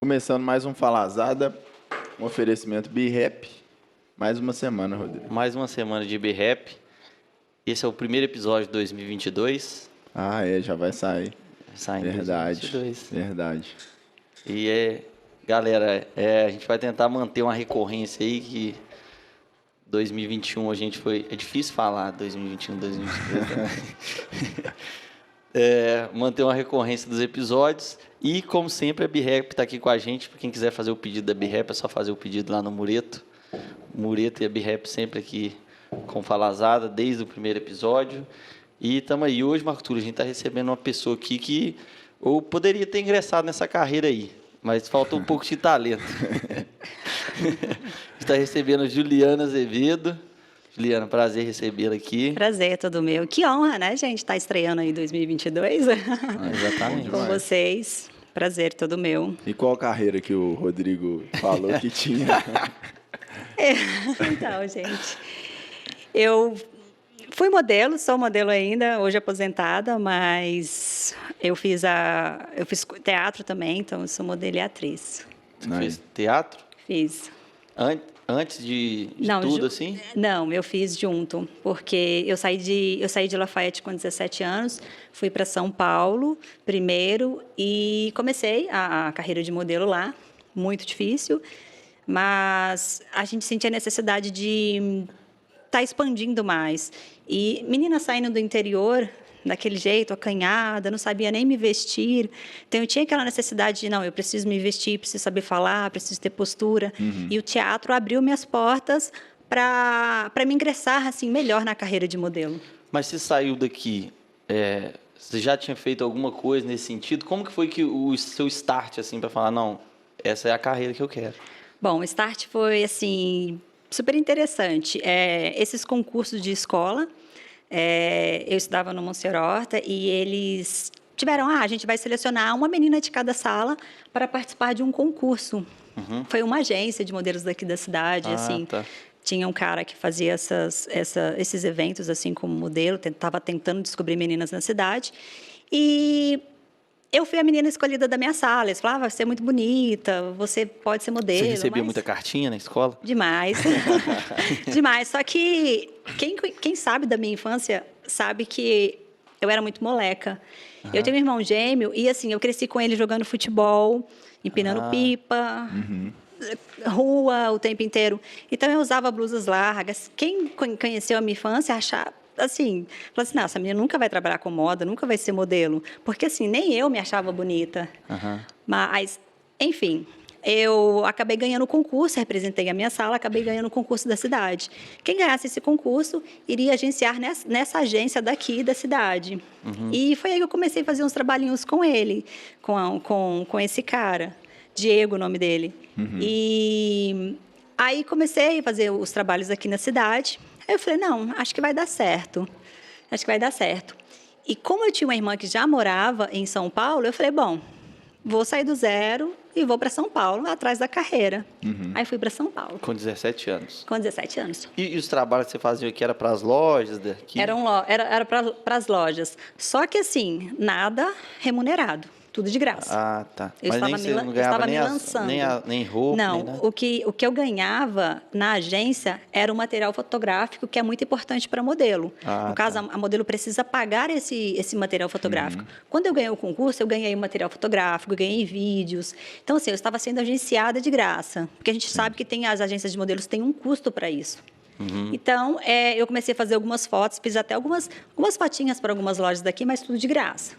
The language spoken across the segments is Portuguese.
Começando mais um Falazada, um oferecimento BeRap. Mais uma semana, Rodrigo. Mais uma semana de B-Rap. Esse é o primeiro episódio de 2022. Ah, já vai sair. Sai em Verdade, 2022. verdade. E galera, a gente vai tentar manter uma recorrência aí que 2021 a gente foi... É difícil falar 2021, 2022, né? Manter uma recorrência dos episódios. E, como sempre, a B-Rap está aqui com a gente. Para quem quiser fazer o pedido da B-Rap, é só fazer o pedido lá no Mureto. Mureto e a B-Rap sempre aqui com Falazada, desde o primeiro episódio. E estamos aí. Hoje, Marco Túlio, a gente está recebendo uma pessoa aqui que ou poderia ter ingressado nessa carreira aí, mas faltou um pouco de talento. A gente está recebendo a Juliana Azevedo. Juliana, prazer recebê-la aqui. Prazer, todo meu. Que honra, né, gente? Tá estreando aí 2022. Exatamente. Com vocês. Prazer, todo meu. E qual carreira que o Rodrigo falou que tinha? Então, gente, eu fui modelo, sou modelo ainda, hoje aposentada, mas eu fiz teatro também, então eu sou modelo e atriz. Você fez teatro? Fiz. Antes de Não, tudo, assim? Não, eu fiz junto, porque eu saí de Lafayette com 17 anos, fui para São Paulo primeiro e comecei a carreira de modelo lá, muito difícil, mas a gente sentia a necessidade de estar expandindo mais. E menina saindo do interior, daquele jeito, acanhada, não sabia nem me vestir. Então, eu tinha aquela necessidade de, não, eu preciso me vestir, preciso saber falar, preciso ter postura. E o teatro abriu minhas portas para me ingressar assim, melhor na carreira de modelo. Mas você saiu daqui, você já tinha feito alguma coisa nesse sentido? Como que foi que o seu start, assim, para falar, não, essa é a carreira que eu quero? Bom, o start foi, assim, super interessante. Esses concursos de escola, eu estudava no Monsenhor Horta e eles tiveram, a gente vai selecionar uma menina de cada sala para participar de um concurso. Foi uma agência de modelos daqui da cidade, assim. Tá. Tinha um cara que fazia esses eventos, assim, como modelo, estava tentando descobrir meninas na cidade. E eu fui a menina escolhida da minha sala. Eles falavam, você é muito bonita, você pode ser modelo. Você recebia muita cartinha na escola? Demais. Demais. Só que quem sabe da minha infância sabe que eu era muito moleca. Eu tinha um irmão gêmeo e, assim, eu cresci com ele jogando futebol, empinando pipa, rua o tempo inteiro. Então, eu usava blusas largas. Quem conheceu a minha infância achava... assim, falou assim, não, essa menina nunca vai trabalhar com moda, nunca vai ser modelo. Porque, assim, nem eu me achava bonita. Mas, enfim, eu acabei ganhando o concurso, representei a minha sala, acabei ganhando o concurso da cidade. Quem ganhasse esse concurso iria agenciar nessa agência daqui da cidade. E foi aí que eu comecei a fazer uns trabalhinhos com ele, com esse cara, Diego, o nome dele. E aí comecei a fazer os trabalhos aqui na cidade. Aí eu falei, não, acho que vai dar certo. Acho que vai dar certo. E como eu tinha uma irmã que já morava em São Paulo, eu falei, bom, vou sair do zero e vou para São Paulo, atrás da carreira. Aí fui para São Paulo. Com 17 anos. Com 17 anos. E os trabalhos que você fazia aqui era para as lojas daqui? Era para as lojas. Só que, assim, nada remunerado. Tudo de graça. Ah, tá. Eu Mas estava nem você não ganhava nem roupa, Não, nem nada? o que eu ganhava na agência era um material fotográfico que é muito importante para modelo. No caso, a modelo precisa pagar esse material fotográfico. Quando eu ganhei o concurso, eu ganhei material fotográfico, ganhei vídeos. Então, assim, eu estava sendo agenciada de graça. Porque a gente sabe que as agências de modelos têm um custo para isso. Então, eu comecei a fazer algumas fotos, fiz até algumas fotinhas para algumas lojas daqui, mas tudo de graça,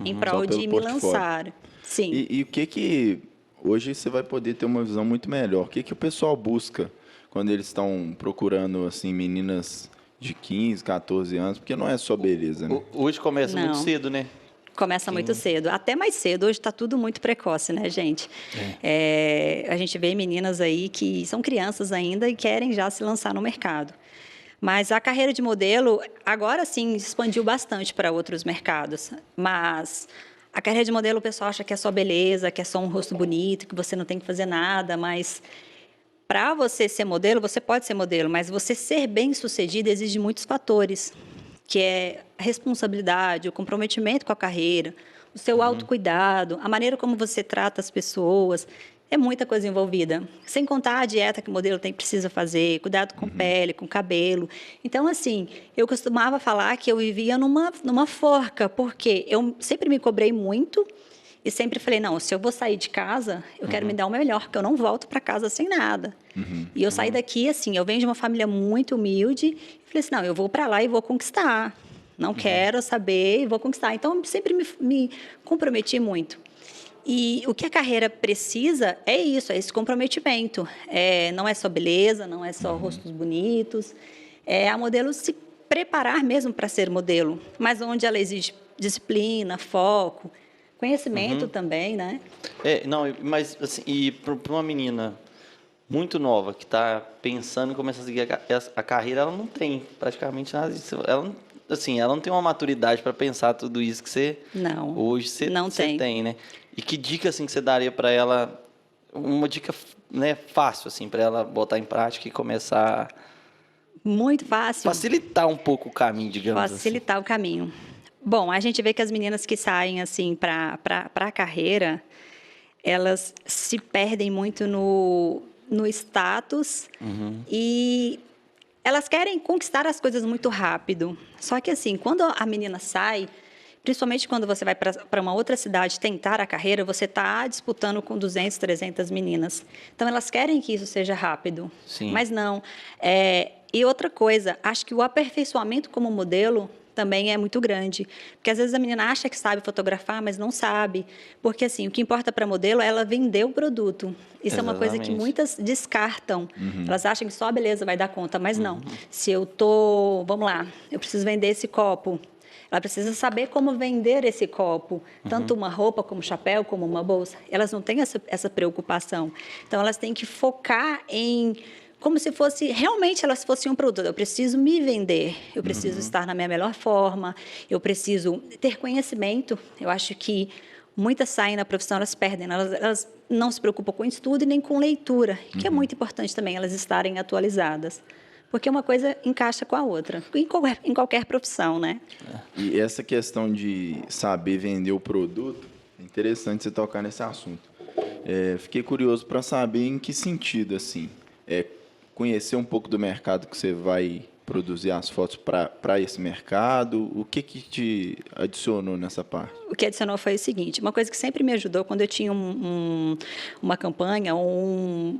em prol de me lançar. Sim. E o que hoje você vai poder ter uma visão muito melhor? O que o pessoal busca quando eles estão procurando, assim, meninas de 15, 14 anos? Porque não é só beleza, né? Hoje começa muito cedo, né? Começa muito cedo, até mais cedo. Hoje está tudo muito precoce, né, gente? A gente vê meninas aí que são crianças ainda e querem já se lançar no mercado. Mas a carreira de modelo, agora sim, expandiu bastante para outros mercados. Mas a carreira de modelo, o pessoal acha que é só beleza, que é só um rosto bonito, que você não tem que fazer nada. Mas para você ser modelo, você pode ser modelo, mas você ser bem-sucedido exige muitos fatores, que é a responsabilidade, o comprometimento com a carreira, o seu autocuidado, a maneira como você trata as pessoas. É muita coisa envolvida. Sem contar a dieta que o modelo precisa fazer, cuidado com pele, com cabelo. Então, assim, eu costumava falar que eu vivia numa forca, porque eu sempre me cobrei muito e sempre falei, não, se eu vou sair de casa, eu quero me dar o melhor, porque eu não volto para casa sem nada. E eu saí daqui, assim, eu venho de uma família muito humilde, e falei assim, não, eu vou para lá e vou conquistar. Não quero saber e vou conquistar. Então, eu sempre me comprometi muito. E o que a carreira precisa é isso, é esse comprometimento. Não é só beleza, não é só rostos bonitos. É a modelo se preparar mesmo para ser modelo, mas onde ela exige disciplina, foco, conhecimento também, né? Não, mas assim, e para uma menina muito nova que está pensando em começar a seguir a carreira, ela não tem praticamente nada disso. Ela não tem uma maturidade para pensar tudo isso que você hoje você tem, né? E que dica assim que você daria para ela, uma dica, né, fácil assim para ela botar em prática e começar muito fácil. Facilitar um pouco o caminho, digamos assim. Facilitar o caminho. Bom, a gente vê que as meninas que saem assim para a carreira, elas se perdem muito no status e elas querem conquistar as coisas muito rápido. Só que assim, quando a menina sai, principalmente quando você vai para uma outra cidade tentar a carreira, você está disputando com 200, 300 meninas. Então, elas querem que isso seja rápido. Sim. Mas não. E outra coisa, acho que o aperfeiçoamento como modelo também é muito grande. Porque, às vezes, a menina acha que sabe fotografar, mas não sabe. Porque, assim, o que importa para a modelo é ela vender o produto. Isso é uma coisa que muitas descartam. Elas acham que só a beleza vai dar conta, mas não. Se eu vamos lá, eu preciso vender esse copo. Ela precisa saber como vender esse copo, tanto uma roupa, como chapéu, como uma bolsa. Elas não têm essa preocupação. Então, elas têm que focar em como se fosse, realmente elas fossem um produto. Eu preciso me vender, eu preciso estar na minha melhor forma, eu preciso ter conhecimento. Eu acho que muitas saem da profissão, elas perdem, elas não se preocupam com estudo e nem com leitura, que é muito importante também, elas estarem atualizadas. Porque uma coisa encaixa com a outra, em qualquer profissão, né? E essa questão de saber vender o produto, é interessante você tocar nesse assunto. Fiquei curioso para saber em que sentido, assim, conhecer um pouco do mercado que você vai produzir as fotos para esse mercado. O que te adicionou nessa parte? O que adicionou foi o seguinte, uma coisa que sempre me ajudou quando eu tinha uma campanha ou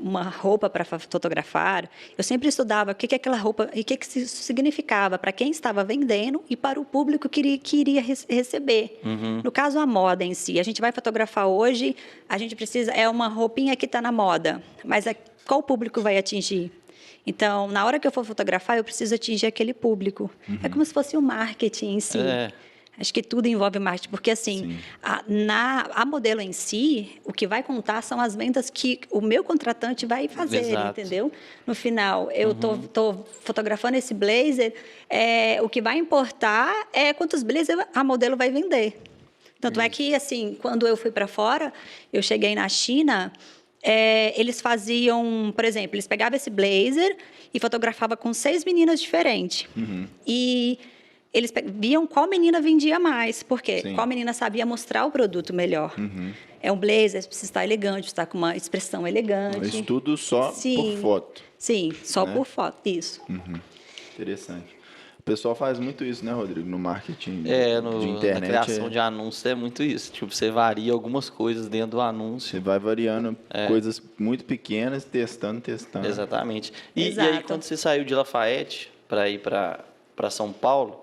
uma roupa para fotografar, eu sempre estudava o que aquela roupa e o que isso significava para quem estava vendendo e para o público que iria receber. No caso, a moda em si. A gente vai fotografar hoje, a gente precisa, é uma roupinha que está na moda, mas qual público vai atingir? Então, na hora que eu for fotografar, eu preciso atingir aquele público. É como se fosse o marketing em si. Acho que tudo envolve marketing, porque assim, a modelo em si, o que vai contar são as vendas que o meu contratante vai fazer, entendeu? No final, eu tô fotografando esse blazer, o que vai importar é quantos blazers a modelo vai vender. Tanto é que, assim, quando eu fui para fora, eu cheguei na China... eles faziam, por exemplo, eles pegavam esse blazer e fotografavam com 6 meninas diferentes. E eles viam qual menina vendia mais, porque qual menina sabia mostrar o produto melhor. É um blazer, precisa estar elegante, está com uma expressão elegante. Isso tudo só por foto. Sim, só por foto, isso. Interessante. O pessoal faz muito isso, né, Rodrigo? No marketing de internet. Na criação de anúncios é muito isso. Tipo, você varia algumas coisas dentro do anúncio. Você vai variando coisas muito pequenas, testando. Exatamente. E aí, quando você saiu de Lafayette para ir para São Paulo,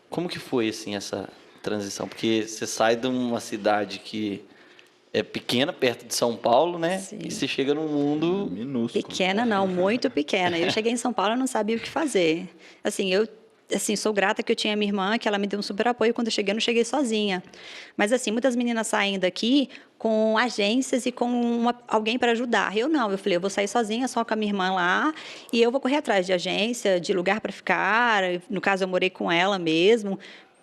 como que foi, assim, essa transição? Porque você sai de uma cidade que é pequena, perto de São Paulo, né? Sim. E você chega num mundo... minúsculo. Pequena não, muito pequena. Eu cheguei em São Paulo e não sabia o que fazer. Assim, eu sou grata que eu tinha minha irmã, que ela me deu um super apoio. Quando eu cheguei, eu não cheguei sozinha. Mas, assim, muitas meninas saem daqui com agências e com alguém para ajudar. Eu não, eu falei, eu vou sair sozinha, só com a minha irmã lá, e eu vou correr atrás de agência, de lugar para ficar. No caso, eu morei com ela mesmo,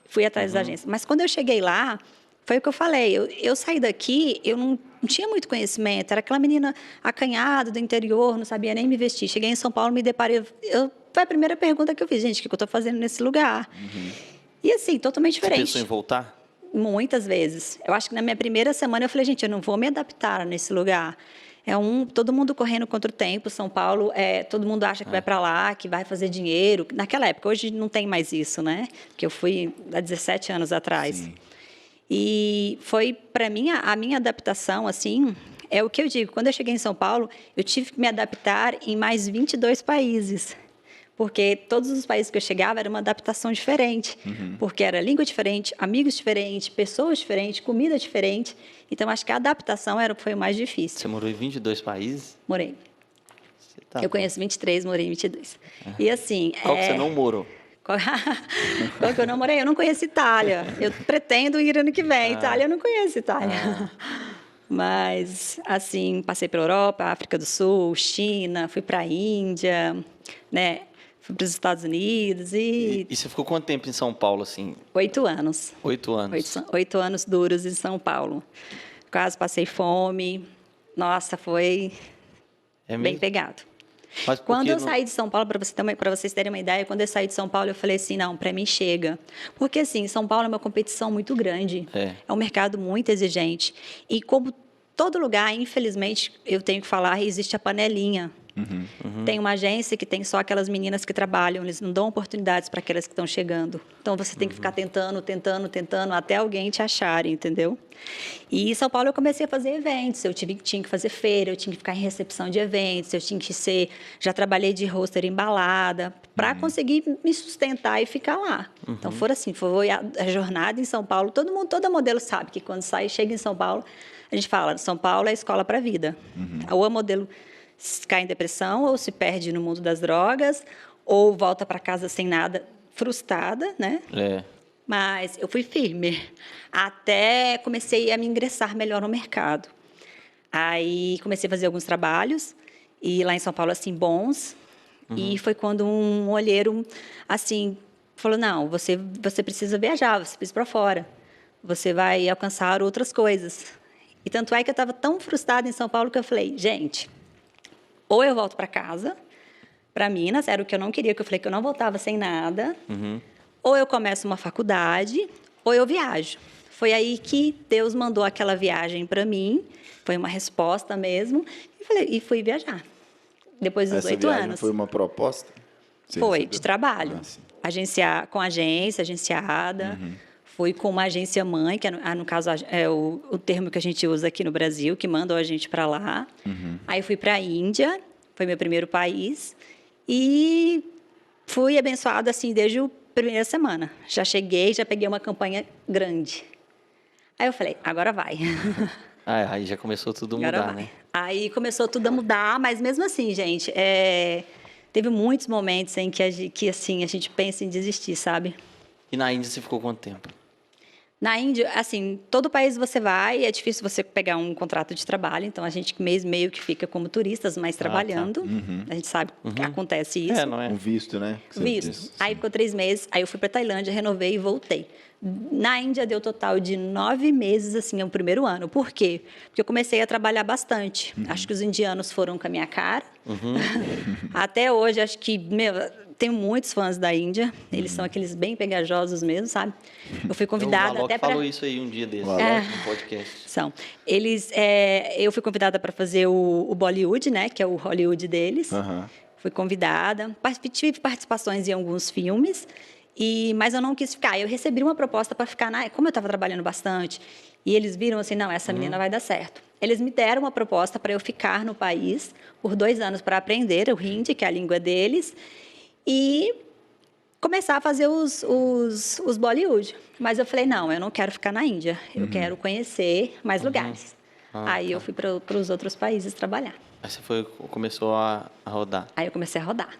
fui atrás da agência. Mas, quando eu cheguei lá, foi o que eu falei, eu saí daqui, eu não tinha muito conhecimento, era aquela menina acanhada do interior, não sabia nem me vestir. Cheguei em São Paulo, me deparei, foi a primeira pergunta que eu fiz, gente, o que eu estou fazendo nesse lugar? E assim, totalmente diferente. Você pensou em voltar? Muitas vezes. Eu acho que na minha primeira semana eu falei, gente, eu não vou me adaptar nesse lugar. Todo mundo correndo contra o tempo. São Paulo, todo mundo acha que vai para lá, que vai fazer dinheiro. Naquela época, hoje não tem mais isso, né? Porque eu fui há 17 anos atrás. Sim. E foi, para mim, a minha adaptação, assim, é o que eu digo. Quando eu cheguei em São Paulo, eu tive que me adaptar em mais 22 países. Porque todos os países que eu chegava era uma adaptação diferente. Porque era língua diferente, amigos diferentes, pessoas diferentes, comida diferente. Então, acho que a adaptação foi o mais difícil. Você morou em 22 países? Morei. Você tá Eu conheço 23, morei em 22. E assim... Qual que você não morou? Qual que eu não morei? Eu não conheço Itália. Eu pretendo ir ano que vem. Itália, eu não conheço Itália. Mas, assim, passei pela Europa, África do Sul, China, fui para a Índia, né? Fui para os Estados Unidos E você ficou quanto tempo em São Paulo, assim? 8 anos. 8 anos. 8 anos duros em São Paulo. Quase passei fome. Nossa, foi É bem mesmo? pegado. Mas por Quando que eu não- saí de São Paulo, para vocês terem uma ideia, quando eu saí de São Paulo, eu falei assim, não, para mim chega. Porque, assim, São Paulo é uma competição muito grande. É um mercado muito exigente. E como todo lugar, infelizmente, eu tenho que falar, existe a panelinha. Tem uma agência que tem só aquelas meninas que trabalham, eles não dão oportunidades para aquelas que estão chegando. Então, você tem que ficar tentando, até alguém te acharem, entendeu? E em São Paulo eu comecei a fazer eventos, tinha que fazer feira, eu tinha que ficar em recepção de eventos, eu tinha que já trabalhei de roster em balada, para conseguir me sustentar e ficar lá. Então, foi a jornada em São Paulo. Toda modelo sabe que quando chega em São Paulo, a gente fala, São Paulo é a escola para a vida. Ou a modelo cai em depressão, ou se perde no mundo das drogas, ou volta para casa sem nada, frustrada, né? Mas eu fui firme, até comecei a me ingressar melhor no mercado. Aí comecei a fazer alguns trabalhos, e lá em São Paulo, assim, bons, e foi quando um olheiro, assim, falou, não, você precisa viajar, você precisa ir para fora, você vai alcançar outras coisas. E tanto é que eu estava tão frustrada em São Paulo que eu falei, gente, ou eu volto para casa, para Minas, era o que eu não queria, que eu falei que eu não voltava sem nada, ou eu começo uma faculdade, ou eu viajo. Foi aí que Deus mandou aquela viagem para mim, foi uma resposta mesmo, e fui viajar. Depois dos 8 anos. Foi uma proposta? Foi, de trabalho. Com agência, agenciada. Fui com uma agência mãe, que no caso é o termo que a gente usa aqui no Brasil, que mandou a gente para lá. Aí fui para a Índia, foi meu primeiro país, e fui abençoada assim desde a primeira semana. Já cheguei, já peguei uma campanha grande. Aí eu falei, agora vai. Aí já começou tudo a mudar, né? Aí começou tudo a mudar, mas mesmo assim, gente, teve muitos momentos em que assim, a gente pensa em desistir, sabe? E na Índia você ficou quanto tempo? Na Índia, assim, todo país você vai, é difícil você pegar um contrato de trabalho, então a gente meio que fica como turistas, mas trabalhando. A gente sabe que acontece isso. Não é? Um visto, né? Visto. Aí ficou 3 meses, aí eu fui para Tailândia, renovei e voltei. Na Índia deu total de 9 meses, assim, no primeiro ano. Por quê? Porque eu comecei a trabalhar bastante. Acho que os indianos foram com a minha cara. Até hoje, acho que, tenho muitos fãs da Índia. Eles são aqueles bem pegajosos mesmo, sabe? Eu fui convidada até para... falou isso aí um dia desse, no podcast. Eu fui convidada para fazer o Bollywood, né? Que é o Hollywood deles. Fui convidada. Tive participações em alguns filmes. Mas eu não quis ficar. Eu recebi uma proposta para ficar como eu estava trabalhando bastante, e eles viram assim, não, essa menina vai dar certo. Eles me deram uma proposta para eu ficar no país por 2 anos para aprender o hindi, que é a língua deles, e começar a fazer os Bollywood. Mas eu falei, não, eu não quero ficar na Índia, eu quero conhecer mais lugares. Aí eu fui para os outros países trabalhar. Aí você começou a rodar. Aí eu comecei a rodar.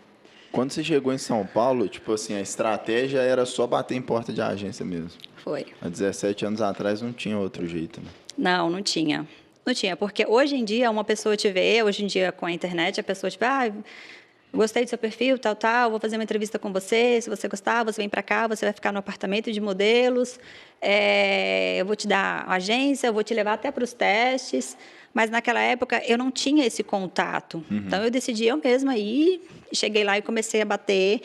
Quando você chegou em São Paulo, tipo assim, a estratégia era só bater em porta de agência mesmo. Foi. Há 17 anos atrás não tinha outro jeito, né? Não tinha. Não tinha, porque hoje em dia uma pessoa te vê, hoje em dia com a internet, a pessoa tipo, gostei do seu perfil, tal, vou fazer uma entrevista com você, se você gostar, você vem para cá, você vai ficar no apartamento de modelos, eu vou te dar uma agência, eu vou te levar até para os testes, mas naquela época eu não tinha esse contato, então eu decidi eu mesma ir, cheguei lá e comecei a bater,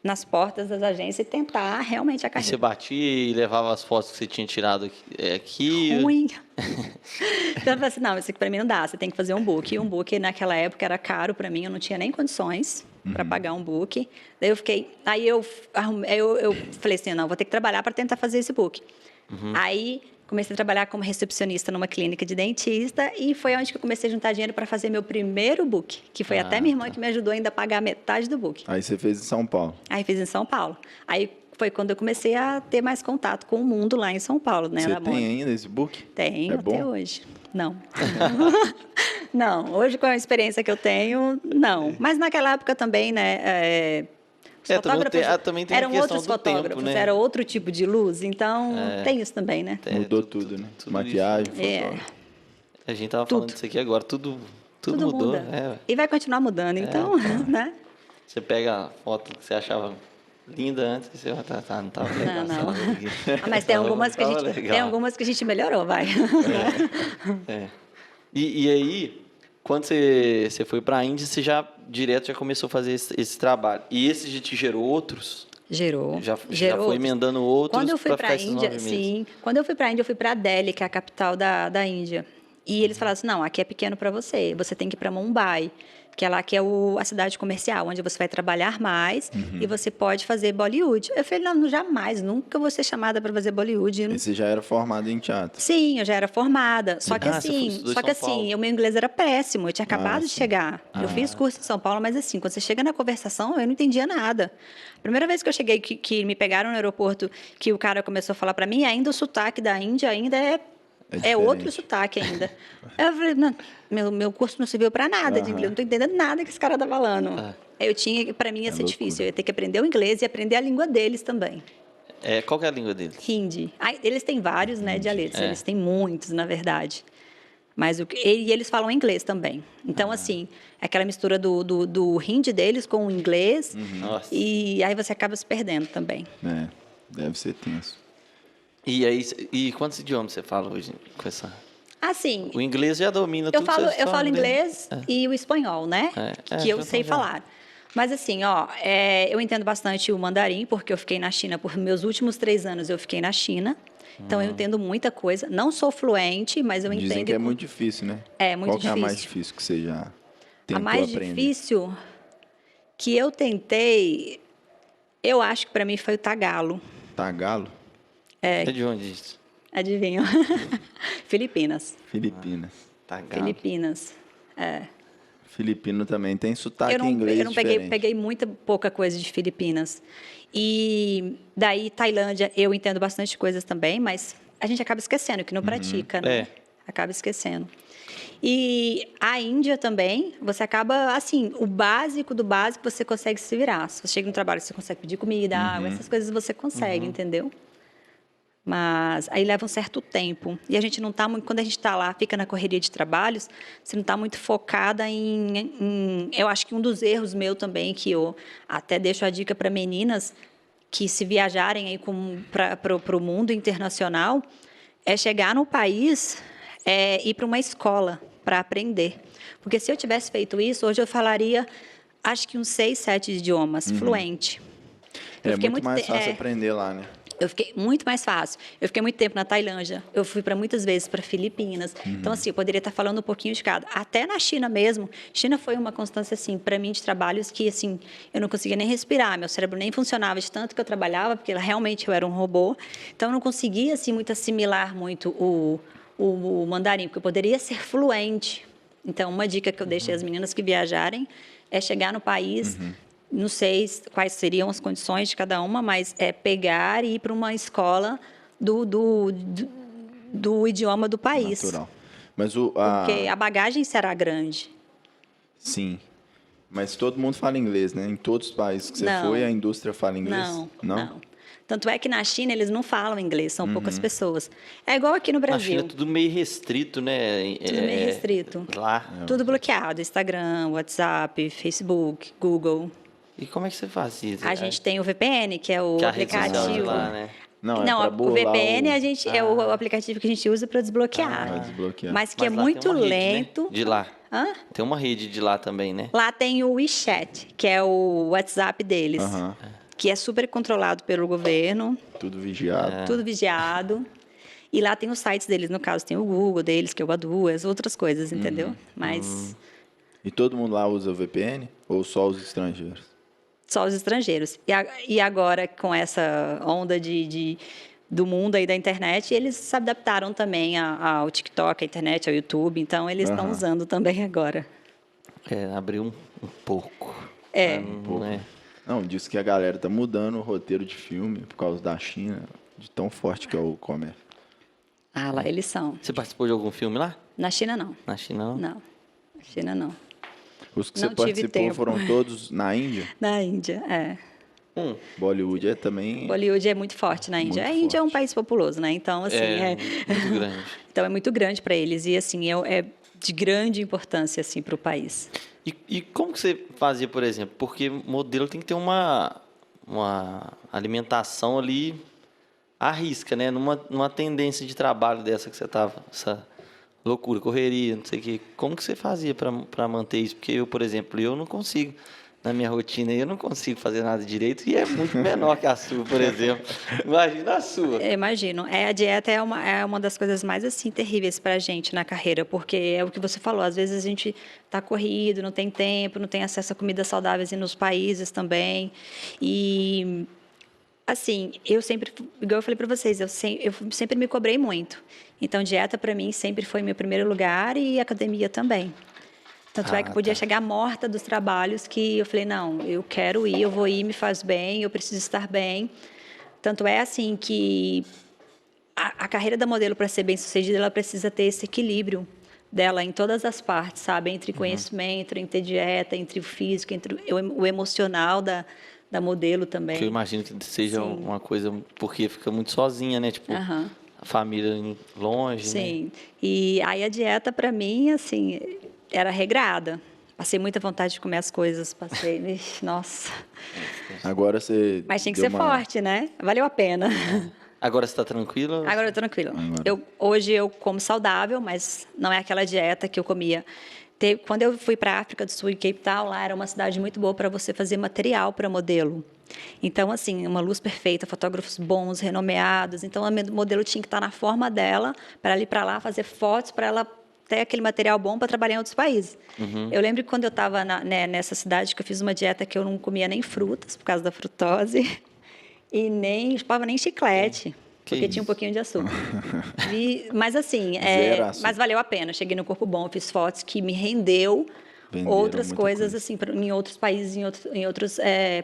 nas portas das agências e tentar realmente a E você carreira. batia e levava as fotos que você tinha tirado aqui. Ruim. Então eu falei assim, não, isso aqui para mim não dá, você tem que fazer um book. E um book naquela época era caro para mim, eu não tinha nem condições para pagar um book. Daí eu fiquei, aí eu falei assim, não, vou ter que trabalhar para tentar fazer esse book. Aí comecei a trabalhar como recepcionista numa clínica de dentista e foi onde que eu comecei a juntar dinheiro para fazer meu primeiro book, que foi até minha irmã que me ajudou ainda a pagar metade do book. Aí você fez em São Paulo. Aí fiz em São Paulo. Aí foi quando eu comecei a ter mais contato com o mundo lá em São Paulo, né? Você da moda. tem ainda esse book? Tenho É até bom? hoje. Não. Não, hoje com a experiência que eu tenho, não. Mas naquela época também, né? Os também tem a eram questão outros do tempo, fotógrafos, né? era outro tipo de luz, então tem isso também, né? Mudou tudo, né? tudo Maquiagem, É. fotógrafo. A gente tava falando disso aqui agora, tudo mudou. muda. É. E vai continuar mudando, então, né? Você pega a foto que você achava linda antes e você vai não tava legal. Não. aqui. Ah, mas tem Tava- algumas que a tava gente, legal. tem algumas que a gente melhorou, vai. É. E aí, quando você foi para a Índia, você já direto já começou a fazer esse trabalho. E esse já te gerou outros? Gerou. Já Gerou foi outros. emendando outros Quando eu fui pra para ficar a esses Índia, 9 meses? sim. Quando eu fui para a Índia, eu fui para Delhi, que é a capital da Índia. E eles falaram assim, não, aqui é pequeno para você. Você tem que ir para Mumbai, que é lá que é a cidade comercial, onde você vai trabalhar mais e você pode fazer Bollywood. Eu falei, não, jamais, nunca vou ser chamada para fazer Bollywood. E você já era formado em teatro. Sim, eu já era formada. Só que você estudou em só que São Paulo. o meu inglês era péssimo. Eu tinha acabado de sim. chegar. Eu fiz curso em São Paulo, mas assim, quando você chega na conversação, eu não entendia nada. A primeira vez que eu cheguei, que me pegaram no aeroporto, que o cara começou a falar para mim, ainda o sotaque da Índia ainda é outro diferente. sotaque ainda. Eu falei, não, meu curso não serviu para nada de inglês, eu não estou entendendo nada que esse cara tá falando. Eu tinha, para mim ia ser loucura. difícil, eu ia ter que aprender o inglês e aprender a língua deles também. Qual que é a língua deles? Hindi. Eles têm vários, né, dialetos. É. Eles têm muitos, na verdade. Mas e eles falam inglês também. Então, assim, é aquela mistura do hindi deles com o inglês. Nossa. E aí você acaba se perdendo também. É, deve ser tenso. E aí, quantos idiomas você fala hoje com essa? Assim, O inglês já domina eu tudo. falo, você eu fala falo inglês e o espanhol, né? Que eu já sei fala. falar. Mas assim, eu entendo bastante o mandarim, porque eu fiquei na China por meus últimos 3 anos, eu fiquei na China. Então, eu entendo muita coisa. Não sou fluente, mas eu entendo. Dizem que é muito difícil, né? É muito Qual que é a mais difícil. difícil que você já A tentou mais aprender? difícil que eu tentei, eu acho que para mim foi o tagalo. Tagalo? É de onde isso? Adivinha? Filipinas. Filipinas. Tá gato. Filipinas. É. Filipino também tem sotaque Eu não, em inglês eu não diferente. peguei muita pouca coisa de Filipinas. E daí, Tailândia, eu entendo bastante coisas também, mas a gente acaba esquecendo, que não pratica, né? É. Acaba esquecendo. E a Índia também, você acaba, assim, o básico do básico você consegue se virar. Se você chega no trabalho, você consegue pedir comida, água, essas coisas você consegue, entendeu? Mas aí leva um certo tempo. E a gente não está muito. Quando a gente está lá, fica na correria de trabalhos, você não está muito focada em. Eu acho que um dos erros meu também, que eu até deixo a dica para meninas que se viajarem aí para o mundo internacional, é chegar no país, ir para uma escola para aprender. Porque se eu tivesse feito isso, hoje eu falaria, acho que uns 6, 7 idiomas, fluente. É muito mais fácil aprender lá, né? Eu fiquei muito mais fácil. Eu fiquei muito tempo na Tailândia. Eu fui para muitas vezes para Filipinas. Então, assim, eu poderia estar falando um pouquinho de cada. Até na China mesmo. China foi uma constância, assim, para mim, de trabalhos que, assim, eu não conseguia nem respirar. Meu cérebro nem funcionava de tanto que eu trabalhava, porque realmente eu era um robô. Então, eu não conseguia, assim, muito assimilar muito o mandarim, porque eu poderia ser fluente. Então, uma dica que eu deixei às meninas que viajarem é chegar no país. Não sei quais seriam as condições de cada uma, mas é pegar e ir para uma escola do idioma do país. Natural. Mas Porque a bagagem será grande. Sim. Mas todo mundo fala inglês, né? Em todos os países que você Não. foi, a indústria fala inglês? Não. Tanto é que na China eles não falam inglês, são poucas pessoas. É igual aqui no Na Brasil. China é tudo meio restrito, né? Tudo meio restrito. Lá. Tudo bloqueado. Instagram, WhatsApp, Facebook, Google. E como é que você faz isso? A gente tem o VPN, que é o Que é a rede social de aplicativo. lá, né? Não, Não, é pra o burlar VPN é o aplicativo que a gente usa para desbloquear. Vai desbloquear. Mas que é Mas lá muito tem uma rede, né? lento. De lá. Hã? Tem uma rede de lá também, né? Lá tem o WeChat, que é o WhatsApp deles. Aham. que é super controlado pelo governo, Tudo vigiado. tudo vigiado. E lá tem os sites deles, no caso, tem o Google deles, que é o A2, outras coisas, entendeu? Mas E todo mundo lá usa VPN? Ou só os estrangeiros? só os estrangeiros. E agora, com essa onda do mundo aí da internet, eles se adaptaram também ao TikTok, à internet, ao YouTube. Então, eles estão usando também agora. Abriu um pouco. É. Não é. Não, diz que a galera tá mudando o roteiro de filme por causa da China, de tão forte que é o comércio. Ah, lá eles são. Você participou de algum filme lá? Na China, não. Na China, não? Não. Na China, não. Os que Não você tive participou tempo. foram todos na Índia? Na Índia, é. Bollywood é também... Bollywood é muito forte na Índia. Muito A Índia é um forte. país populoso, né? Então, assim, Muito grande. então é muito grande para eles e assim é de grande importância assim para o país. E como que você fazia, por exemplo? Porque modelo tem que ter uma alimentação ali à risca, né? Numa tendência de trabalho dessa que você estava, essa loucura, correria, não sei o quê. Como que você fazia para manter isso? Porque eu, por exemplo, eu não consigo. Na minha rotina, eu não consigo fazer nada direito e é muito menor que a sua, por exemplo. Imagina a sua. Eu imagino. A dieta é uma das coisas mais assim terríveis para a gente na carreira, porque é o que você falou. Às vezes a gente está corrido, não tem tempo, não tem acesso a comidas saudáveis nos países também. E assim, eu sempre, igual eu falei para vocês, eu sempre me cobrei muito. Então, dieta para mim sempre foi meu primeiro lugar e academia também. Tanto é que eu podia chegar morta dos trabalhos que eu falei, não, eu quero ir, eu vou ir, me faz bem, eu preciso estar bem. Tanto é assim que a carreira da modelo, para ser bem-sucedida, ela precisa ter esse equilíbrio dela em todas as partes, sabe? Entre conhecimento, entre dieta, entre o físico, entre o emocional da modelo também. Que eu imagino que seja uma coisa, porque fica muito sozinha, né? Tipo, a família longe, Sim. né? E aí a dieta, para mim, assim, era regrada. Passei muita vontade de comer as coisas, passei, nossa. Agora você... Mas tinha que deu ser forte, né? Valeu a pena. Agora você está tranquila? Agora eu tô tranquila. Hoje eu como saudável, mas não é aquela dieta que eu comia. Quando eu fui para a África do Sul e Cape Town, lá era uma cidade muito boa para você fazer material para modelo. Então, assim, uma luz perfeita, fotógrafos bons, renomeados. Então, a modelo tinha que estar na forma dela para ir para lá fazer fotos para ela ter aquele material bom para trabalhar em outros países. Eu lembro que quando eu estava nessa cidade, que eu fiz uma dieta que eu não comia nem frutas, por causa da frutose, e nem chupava nem chiclete, porque tinha um pouquinho de açúcar. Mas assim, Zero açúcar. mas valeu a pena. Cheguei no corpo bom, fiz fotos que me rendeu Venderam outras muita coisas coisa. assim em outros países,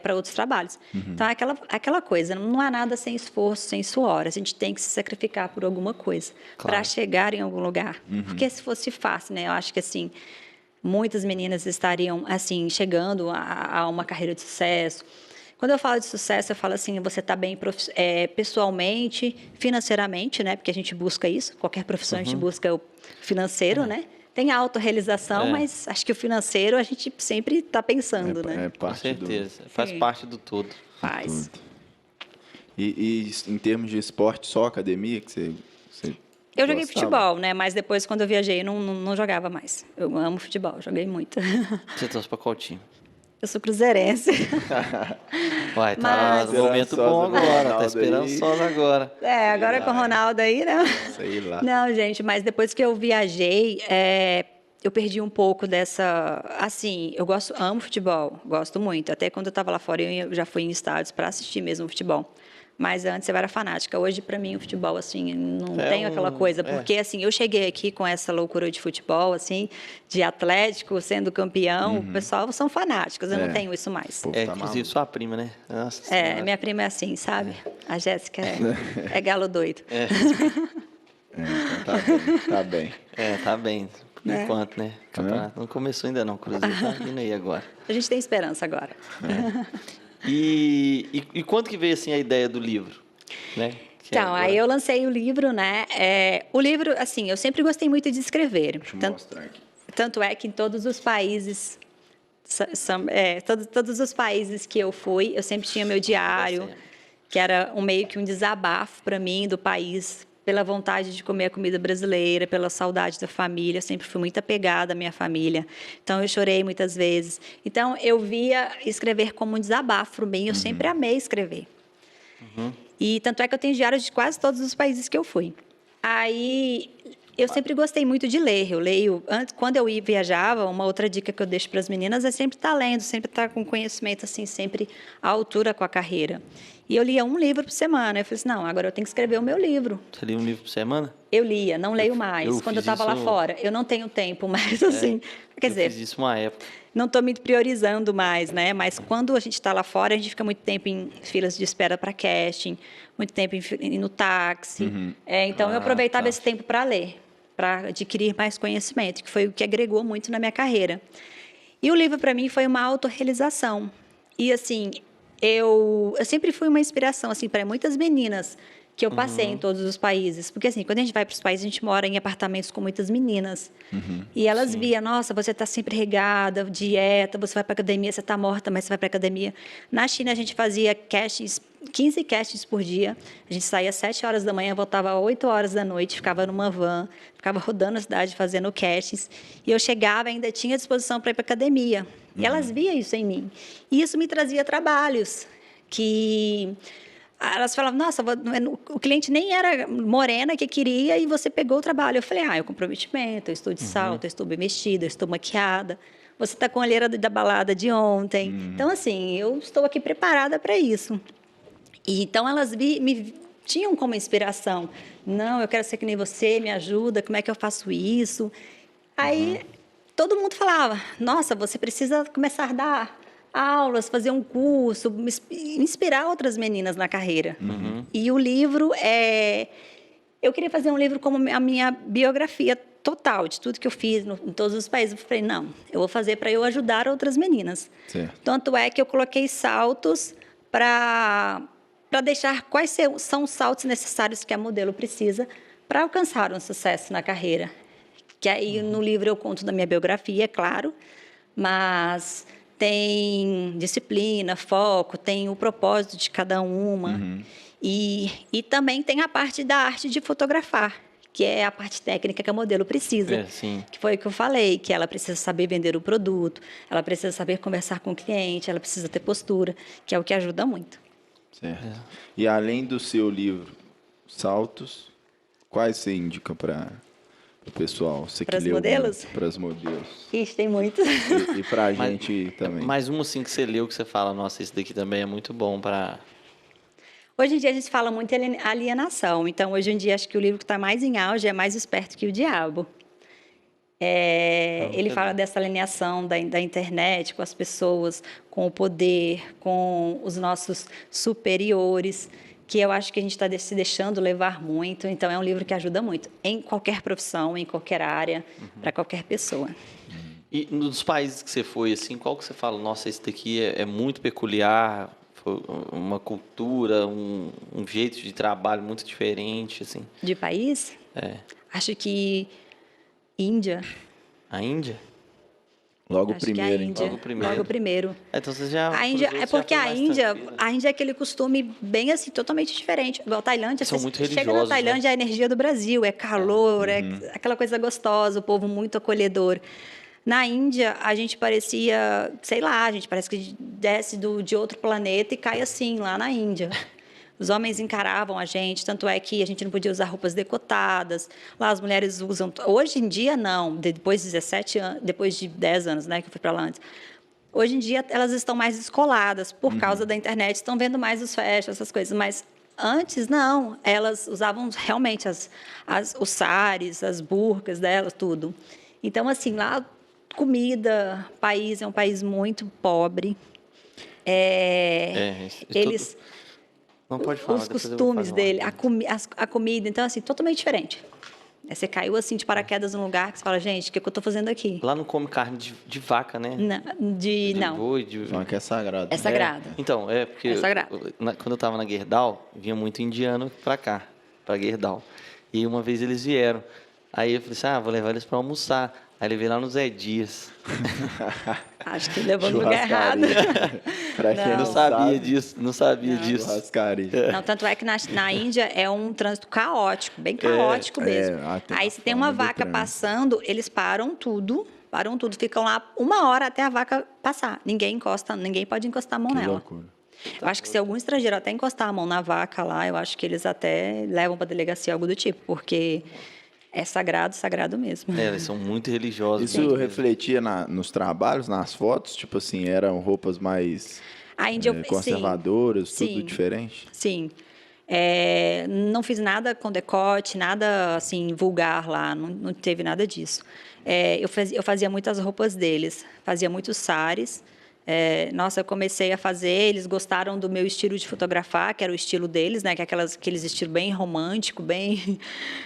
para outros trabalhos. Então é aquela coisa, não há nada sem esforço, sem suor. A gente tem que se sacrificar por alguma coisa para chegar em algum lugar. Porque se fosse fácil, né? Eu acho que assim muitas meninas estariam assim chegando a uma carreira de sucesso. Quando eu falo de sucesso, eu falo assim, você está bem pessoalmente, financeiramente, né? Porque a gente busca isso. Qualquer profissão a gente busca o financeiro, né? Tem a autorrealização, mas acho que o financeiro a gente sempre está pensando, né? É Com parte certeza. Faz Sim. parte do todo. Faz. E em termos de esporte, só academia que você Eu joguei gostava? futebol, né? Mas depois, quando eu viajei, não jogava mais. Eu amo futebol, joguei muito. Você torce para qual time? Eu sou cruzeirense. Vai, tá Mas- no momento bom Esperançosa, agora. Tá Ronaldo esperançosa agora. Agora com o Ronaldo aí, né? Sei lá. Não, gente, mas depois que eu viajei, eu perdi um pouco dessa. Assim, amo futebol, gosto muito. Até quando eu estava lá fora, eu já fui em estádios para assistir mesmo o futebol. Mas antes eu era fanática. Hoje, para mim, o futebol, assim, não tenho aquela coisa. Porque, assim, eu cheguei aqui com essa loucura de futebol, assim, de Atlético, sendo campeão. O pessoal são fanáticos, eu não tenho isso mais. Pô, tá Inclusive maluco. sua prima, né? Nossa Senhora. Minha prima é assim, sabe? A Jéssica é galo doido. Então tá bem. Tá bem. Por enquanto, né? O campeonato não começou ainda não. O Cruzeiro tá vindo aí agora. A gente tem esperança agora. E quando que veio, assim, a ideia do livro? Né? Que Então, agora- aí eu lancei o livro, né? O livro, assim, eu sempre gostei muito de escrever. Deixa eu mostrar aqui. Tanto é que em todos os países, todos os países que eu fui, eu sempre tinha meu diário, que era meio que um desabafo para mim do país pela vontade de comer a comida brasileira, pela saudade da família. Eu sempre fui muito apegada à minha família. Então, eu chorei muitas vezes. Então, eu via escrever como um desabafo para mim. Eu sempre amei escrever. E tanto é que eu tenho diários de quase todos os países que eu fui. Aí, eu sempre gostei muito de ler. Eu leio, antes, quando eu ia viajava, uma outra dica que eu deixo para as meninas é sempre estar lendo, sempre estar com conhecimento, assim, sempre à altura com a carreira. E eu lia um livro por semana. Eu falei assim, não, agora eu tenho que escrever o meu livro. Você lia um livro por semana? Eu lia, não leio mais. eu Quando eu fiz estava lá isso- fora, eu não tenho tempo mais, assim. Quer Eu dizer, fiz isso uma época. não estou me priorizando mais, né? Mas quando a gente está lá fora, a gente fica muito tempo em filas de espera para casting, muito tempo no táxi. Então, eu aproveitava esse tempo para ler, para adquirir mais conhecimento, que foi o que agregou muito na minha carreira. E o livro, para mim, foi uma autorrealização. E, assim, eu sempre fui uma inspiração assim, para muitas meninas que eu passei em todos os países. Porque, assim, quando a gente vai para os países, a gente mora em apartamentos com muitas meninas. E elas viam, nossa, você está sempre regada, dieta, você vai para academia, você está morta, mas você vai para academia. Na China, a gente fazia castings, 15 castings por dia. A gente saía às 7 horas da manhã, voltava às 8 horas da noite, ficava numa van, ficava rodando a cidade fazendo castings. E eu chegava, ainda tinha disposição para ir para academia. E elas viam isso em mim. E isso me trazia trabalhos que... Elas falavam, nossa, o cliente nem era morena que queria e você pegou o trabalho. Eu falei, é o comprometimento, eu estou de salto, eu estou bem vestida, eu estou maquiada. Você está com a olheira da balada de ontem. Então, assim, eu estou aqui preparada para isso. E, então, elas me tinham como inspiração. Não, eu quero ser que nem você, me ajuda, como é que eu faço isso? Aí, todo mundo falava, nossa, você precisa começar a dar aulas, fazer um curso, inspirar outras meninas na carreira. E o livro eu queria fazer um livro como a minha biografia total, de tudo que eu fiz em todos os países. Eu falei, não, eu vou fazer para eu ajudar outras meninas. Certo. Tanto é que eu coloquei saltos para deixar quais são os saltos necessários que a modelo precisa para alcançar um sucesso na carreira. Que aí, no livro, eu conto da minha biografia, é claro, mas... tem disciplina, foco, tem o propósito de cada uma. E também tem a parte da arte de fotografar, que é a parte técnica que a modelo precisa. Sim. Que foi o que eu falei, que ela precisa saber vender o produto, ela precisa saber conversar com o cliente, ela precisa ter postura, que é o que ajuda muito. Certo. E além do seu livro, Saltos, quais você indica para o pessoal? Você que Pras leu modelos? Para as modelos. Ixi, tem muitos. E para a gente também. Mais um assim que você leu que você fala, nossa, esse daqui também é muito bom para... Hoje em dia a gente fala muito em alienação. Então, hoje em dia, acho que o livro que está mais em auge é Mais Esperto que o Diabo. Ele fala dessa alienação da internet com as pessoas, com o poder, com os nossos superiores, que eu acho que a gente está se deixando levar muito. Então, é um livro que ajuda muito em qualquer profissão, em qualquer área, para qualquer pessoa. E nos países que você foi, assim, qual que você fala, nossa, esse daqui é muito peculiar, foi uma cultura, um jeito de trabalho muito diferente, assim? De país? Acho que Índia. A Índia? Logo Acho que primeiro, a Índia. então. Logo primeiro. Então você já... A Índia, é porque a Índia Índia... é aquele costume bem assim, totalmente diferente. Igual a Tailândia, São você muito chega na religiosos, Tailândia, é a energia do Brasil, é calor, é aquela coisa gostosa, o povo muito acolhedor. Na Índia, a gente parecia, sei lá, a gente parece que desce de outro planeta e cai assim, lá na Índia. Os homens encaravam a gente, tanto é que a gente não podia usar roupas decotadas. Lá as mulheres usam... Hoje em dia, não. Depois de 17 anos, depois de 10 anos, né, que eu fui para lá antes. Hoje em dia, elas estão mais descoladas por causa da internet, estão vendo mais os fashion, essas coisas. Mas antes, não. Elas usavam realmente os saris, as burcas delas, tudo. Então, assim, lá, comida, é um país muito pobre. Eles... Não pode falar, os costumes dele, a comida, então, assim, totalmente diferente. Você caiu, assim, de paraquedas num lugar que você fala, gente, o que eu estou fazendo aqui? Lá não come carne de vaca, né? Não. Boi, Falam que é sagrado. É sagrado. Então, porque quando eu estava na Gerdau, vinha muito indiano para cá, para Gerdau. E uma vez eles vieram. Aí eu falei assim, vou levar eles para almoçar. Aí levei lá no Zé Dias. Acho que levou no lugar errado. Pra quem Não sabia disso, não sabia disso. Churrascaria. Não, tanto é que na Índia é um trânsito caótico, bem caótico mesmo. Aí se tem uma vaca passando, eles param tudo, ficam lá 1 hora até a vaca passar. Ninguém pode encostar a mão nela. Loucura. Eu acho que se algum estrangeiro até encostar a mão na vaca lá, eu acho que eles até levam para delegacia algo do tipo, porque é sagrado, sagrado mesmo. Eles são muito religiosos. Isso refletia nos trabalhos, nas fotos? Tipo assim, eram roupas mais A Índia, conservadoras, sim, tudo diferente? Sim. Não fiz nada com decote, nada assim vulgar lá, não teve nada disso. Eu fazia muitas roupas deles, fazia muitos saris. Nossa, eu comecei a fazer, eles gostaram do meu estilo de fotografar, que era o estilo deles, né? Que é aqueles estilo bem romântico, bem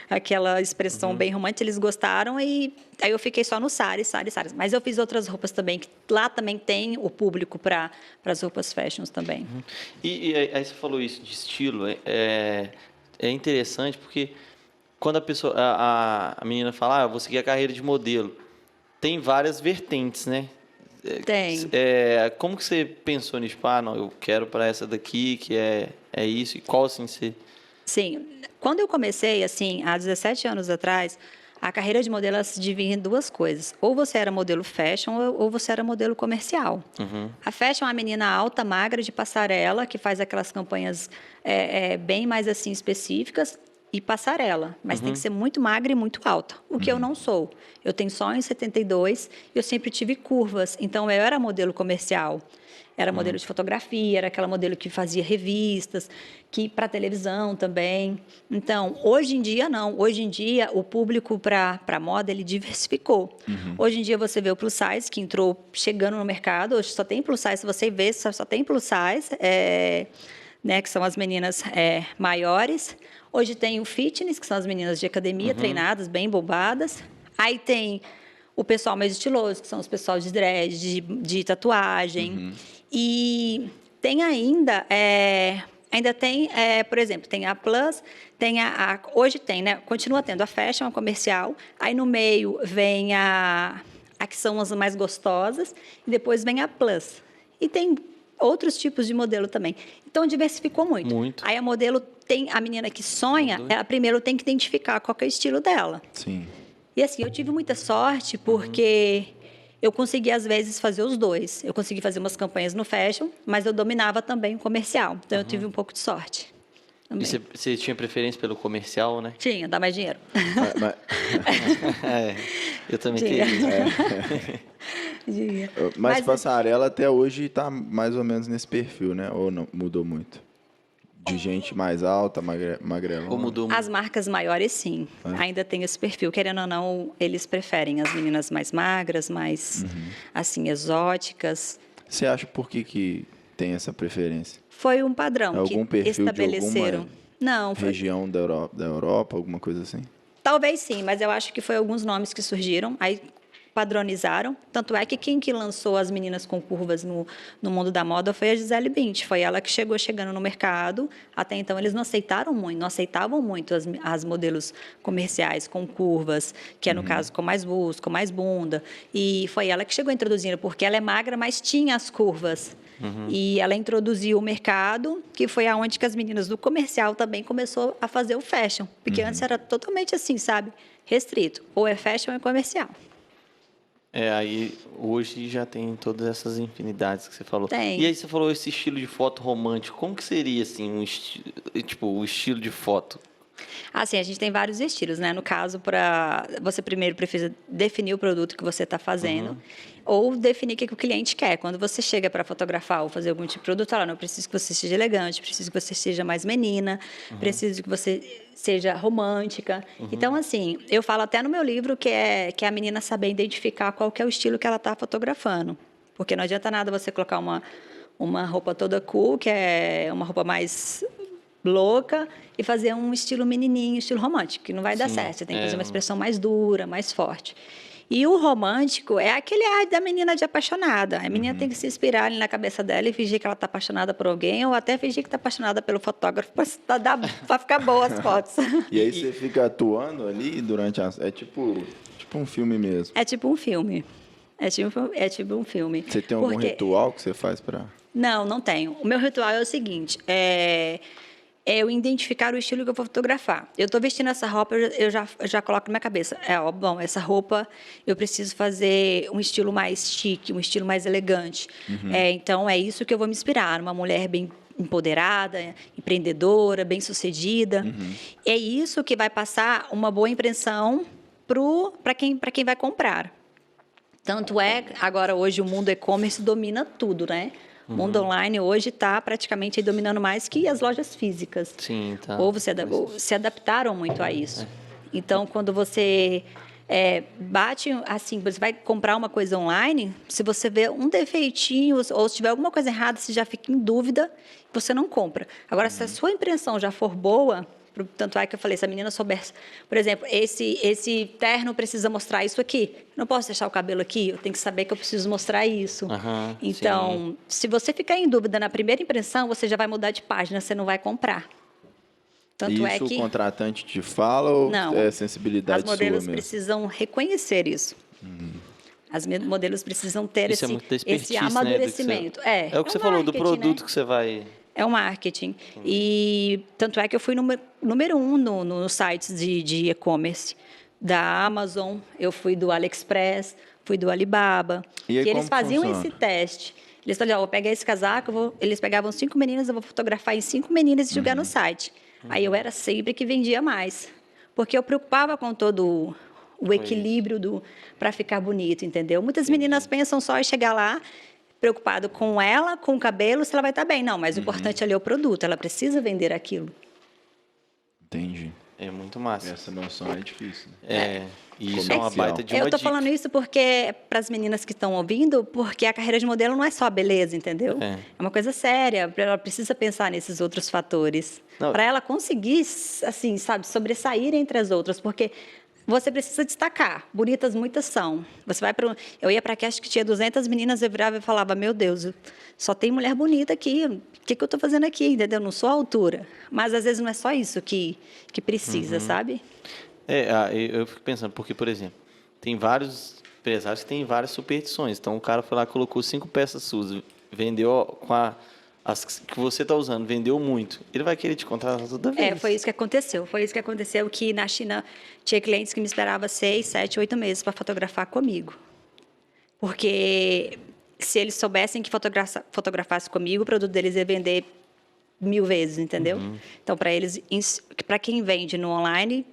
aquela expressão bem romântica, eles gostaram e aí eu fiquei só no saris. Mas eu fiz outras roupas também, que lá também tem o público para as roupas fashions também. E aí você falou isso de estilo, é interessante porque quando a menina fala, eu vou seguir a carreira de modelo, tem várias vertentes, né? Tem. Como que você pensou nisso? Tipo, não, eu quero para essa daqui, que é isso. E qual, assim, você... Sim. Quando eu comecei, assim, há 17 anos atrás, a carreira de modelo ela se divide em duas coisas. Ou você era modelo fashion ou você era modelo comercial. A fashion é uma menina alta, magra, de passarela, que faz aquelas campanhas bem mais, assim, específicas. E passarela, mas tem que ser muito magra e muito alta, o que eu não sou. Eu tenho só 1,72 e eu sempre tive curvas, então eu era modelo comercial. Era modelo de fotografia, era aquela modelo que fazia revistas, que para televisão também. Então, hoje em dia, não. Hoje em dia, o público para moda, ele diversificou. Hoje em dia, você vê o plus size, que entrou chegando no mercado. Hoje só tem plus size, se você vê, só tem plus size, né, que são as meninas maiores. Hoje tem o fitness, que são as meninas de academia, treinadas, bem bombadas. Aí tem o pessoal mais estiloso, que são os pessoal de dread, de tatuagem. E tem ainda tem, por exemplo, tem a Plus, tem hoje tem, né? Continua tendo a Fashion, a comercial. Aí no meio vem a que são as mais gostosas, e depois vem a Plus. E tem outros tipos de modelo também. Então, diversificou muito. Aí a menina que sonha, ela primeiro tem que identificar qual que é o estilo dela. Sim. E assim, eu tive muita sorte porque eu consegui, às vezes, fazer os dois. Eu consegui fazer umas campanhas no fashion, mas eu dominava também o comercial. Então, eu tive um pouco de sorte. Também. E você tinha preferência pelo comercial, né? Tinha, dá mais dinheiro. Eu também Tinha. queria. Mas passarela até hoje está mais ou menos nesse perfil, né? Ou não, mudou muito? De gente mais alta, magrelona? Ou mudou muito? As marcas maiores, sim. Ainda tem esse perfil. Querendo ou não, eles preferem as meninas mais magras, mais, assim, exóticas. Você acha por que tem essa preferência? Foi um padrão algum que perfil estabeleceram. De Não, foi... região da Europa, alguma coisa assim? Talvez sim, mas eu acho que foi alguns nomes que surgiram, aí padronizaram. Tanto é que quem que lançou as meninas com curvas no mundo da moda foi a Gisele Bündchen. Foi ela que chegando no mercado. Até então, eles não aceitavam muito as modelos comerciais com curvas, que é, no caso, com mais busto, com mais bunda. E foi ela que chegou introduzindo, porque ela é magra, mas tinha as curvas. E ela introduziu o mercado, que foi aonde que as meninas do comercial também começou a fazer o fashion. Porque antes era totalmente assim, sabe? Restrito. Ou é fashion ou é comercial. Aí hoje já tem todas essas infinidades que você falou. Tem. E aí você falou esse estilo de foto romântico. Como que seria, assim, o estilo de foto? Assim, a gente tem vários estilos, né? No caso, você primeiro precisa definir o produto que você está fazendo ou definir o que o cliente quer. Quando você chega para fotografar ou fazer algum tipo de produto, não preciso que você seja elegante, preciso que você seja mais menina, preciso que você seja romântica. Então, assim, eu falo até no meu livro que é a menina saber identificar qual que é o estilo que ela está fotografando. Porque não adianta nada você colocar uma roupa toda cool, que é uma roupa mais louca, e fazer um estilo menininho, estilo romântico, que não vai dar certo. Você tem que fazer uma expressão mais dura, mais forte. E o romântico é aquele ar da menina de apaixonada. A menina tem que se inspirar ali na cabeça dela e fingir que ela está apaixonada por alguém, ou até fingir que está apaixonada pelo fotógrafo para ficar boas as fotos. E aí você fica atuando ali durante é tipo tipo um filme mesmo. É tipo um filme. É tipo um filme. Você tem algum Porque- ritual que você faz para... Não, não tenho. O meu ritual é o seguinte: é eu identificar o estilo que eu vou fotografar. Eu estou vestindo essa roupa, eu já coloco na minha cabeça. Bom, essa roupa eu preciso fazer um estilo mais chique, um estilo mais elegante. Então, é isso que eu vou me inspirar. Uma mulher bem empoderada, empreendedora, bem-sucedida. É isso que vai passar uma boa impressão para quem vai comprar. Tanto é, agora hoje o mundo e-commerce domina tudo, né? O mundo online hoje está praticamente aí dominando mais que as lojas físicas. Sim, tá. O povo se adaptaram muito a isso. Então, quando você bate, assim, você vai comprar uma coisa online, se você vê um defeitinho ou se tiver alguma coisa errada, você já fica em dúvida, você não compra. Agora, se a sua impressão já for boa, tanto é que eu falei, se a menina soubesse, por exemplo, esse terno precisa mostrar isso aqui. Eu não posso deixar o cabelo aqui, eu tenho que saber que eu preciso mostrar isso. Aham, Então, se você ficar em dúvida na primeira impressão, você já vai mudar de página, você não vai comprar. Tanto é Isso que o contratante te fala ou Não. é sensibilidade as modelos sua mesmo? precisam reconhecer isso. As modelos precisam ter Isso é muito da expertise, esse né, do que você- amadurecimento. É o que um você falou, do marketing, produto né? que você vai... É o marketing. E tanto é que eu fui número 1 nos sites de e-commerce da Amazon, eu fui do AliExpress, fui do Alibaba. E aí, que eles como faziam funciona? esse teste. Eles falaram, vou pegar esse casaco, eles pegavam 5 meninas, eu vou fotografar em 5 meninas e jogar no site. Aí eu era sempre que vendia mais. Porque eu preocupava com todo o equilíbrio para ficar bonito, entendeu? Muitas meninas pensam só em chegar lá preocupado com ela, com o cabelo, se ela vai estar bem. Não, mas o importante ali é o produto, ela precisa vender aquilo. Entendi. É muito massa. Essa noção é difícil. Né? E isso é uma Comercial. baita de Eu uma estou dica. falando isso porque, para as meninas que estão ouvindo, porque a carreira de modelo não é só a beleza, entendeu? É. É uma coisa séria, ela precisa pensar nesses outros fatores. Não. Para ela conseguir, assim, sabe, sobressair entre as outras, porque você precisa destacar. Bonitas muitas são. Você vai para... Eu ia para a cast que tinha 200 meninas, eu virava e falava, meu Deus, só tem mulher bonita aqui. O que eu estou fazendo aqui, entendeu? Não sou a altura. Mas, às vezes, não é só isso que precisa, sabe? Eu fico pensando, porque, por exemplo, tem vários empresários que têm várias superstições. Então, o cara foi lá, colocou 5 peças suas, vendeu com as que você está usando, vendeu muito. Ele vai querer te contratar toda vez. Foi isso que aconteceu. Foi isso que aconteceu, que na China tinha clientes que me esperavam 6, 7, 8 meses para fotografar comigo. Porque se eles soubessem que fotografasse comigo, o produto deles ia vender 1000 vezes, entendeu? Então, para eles, para quem vende no online,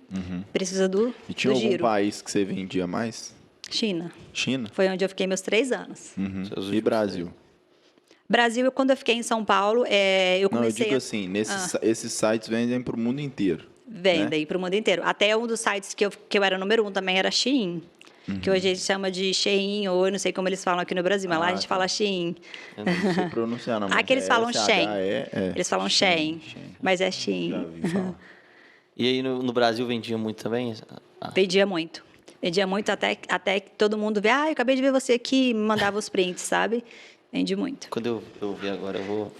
precisa do E tinha algum giro. país que você vendia mais? China. China? Foi onde eu fiquei meus 3 anos. Seus E últimos Brasil? Brasil, quando eu fiquei em São Paulo, eu Não, eu comecei digo assim, esses sites vendem para o mundo inteiro. vendem para o mundo inteiro. Até um dos sites que eu era número 1 também era Shein, que hoje a gente chama de Shein, ou eu não sei como eles falam aqui no Brasil, mas lá a gente fala Shein. Eu não sei pronunciar, não. mas Aqui eles falam Shein. S-H-E, Eles falam Shein, mas é Shein. Já ouvi falar. E aí, no Brasil, vendia muito também? Vendia muito. Vendia muito até que todo mundo vê, eu acabei de ver você aqui, me mandava os prints, sabe? Vende muito. Quando eu ver agora, eu vou...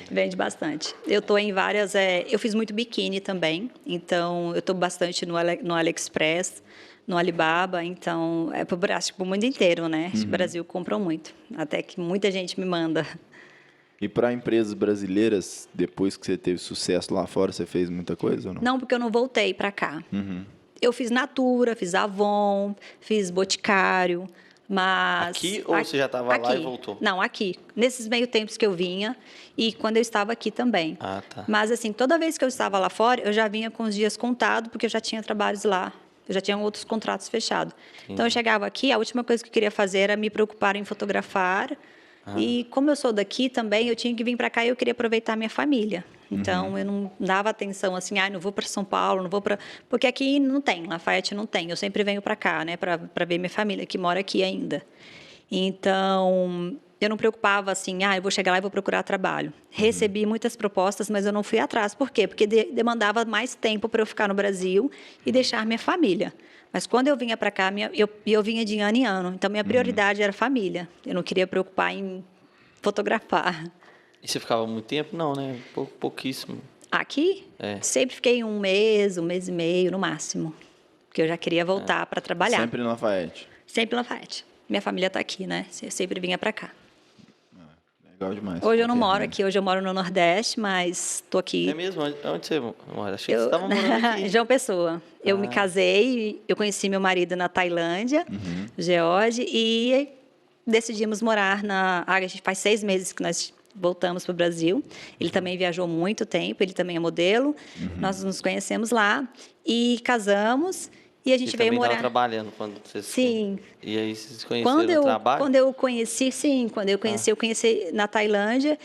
Vende bastante. Eu estou em várias... eu fiz muito biquíni também, então eu estou bastante no AliExpress, no Alibaba, então é para o mundo inteiro, né? O Brasil comprou muito, até que muita gente me manda. E para empresas brasileiras, depois que você teve sucesso lá fora, você fez muita coisa ou não? Não, porque eu não voltei para cá. Eu fiz Natura, fiz Avon, fiz Boticário, mas... Aqui ou você já estava lá e voltou? Não, aqui. Nesses meio tempos que eu vinha e quando eu estava aqui também. Ah, tá. Mas, assim, toda vez que eu estava lá fora, eu já vinha com os dias contados, porque eu já tinha trabalhos lá. Eu já tinha outros contratos fechados. Então, eu chegava aqui, a última coisa que eu queria fazer era me preocupar em fotografar. E como eu sou daqui também, eu tinha que vir para cá e eu queria aproveitar a minha família. Então, eu não dava atenção assim, não vou para São Paulo, não vou para... Porque aqui não tem, Lafayette não tem. Eu sempre venho para cá, né, para ver minha família, que mora aqui ainda. Então, eu não preocupava assim, eu vou chegar lá e vou procurar trabalho. Recebi muitas propostas, mas eu não fui atrás. Por quê? Porque demandava mais tempo para eu ficar no Brasil e deixar minha família. Mas quando eu vinha para cá, eu vinha de ano em ano. Então, minha prioridade era família. Eu não queria preocupar em fotografar. E você ficava muito tempo? Não, né? Pouquíssimo. Aqui, É. sempre fiquei um mês e meio, no máximo. porque eu já queria voltar para trabalhar. Sempre no Lafayette. Sempre em Lafayette. Minha família está aqui, né? Eu sempre vinha para cá. Legal demais. Hoje eu não moro aqui, hoje eu moro no Nordeste, mas estou aqui. É mesmo? Onde você mora? Achei que você estava morando aqui. João Pessoa. Eu me casei, eu conheci meu marido na Tailândia, Geórgia, e decidimos morar a gente faz 6 meses que nós voltamos para o Brasil. Ele também viajou muito tempo, ele também é modelo. Nós nos conhecemos lá e casamos. E a gente veio morar. Você estava trabalhando quando vocês... Sim. E aí vocês se conheceram no trabalho? Quando eu conheci, sim. Quando eu conheci na Tailândia.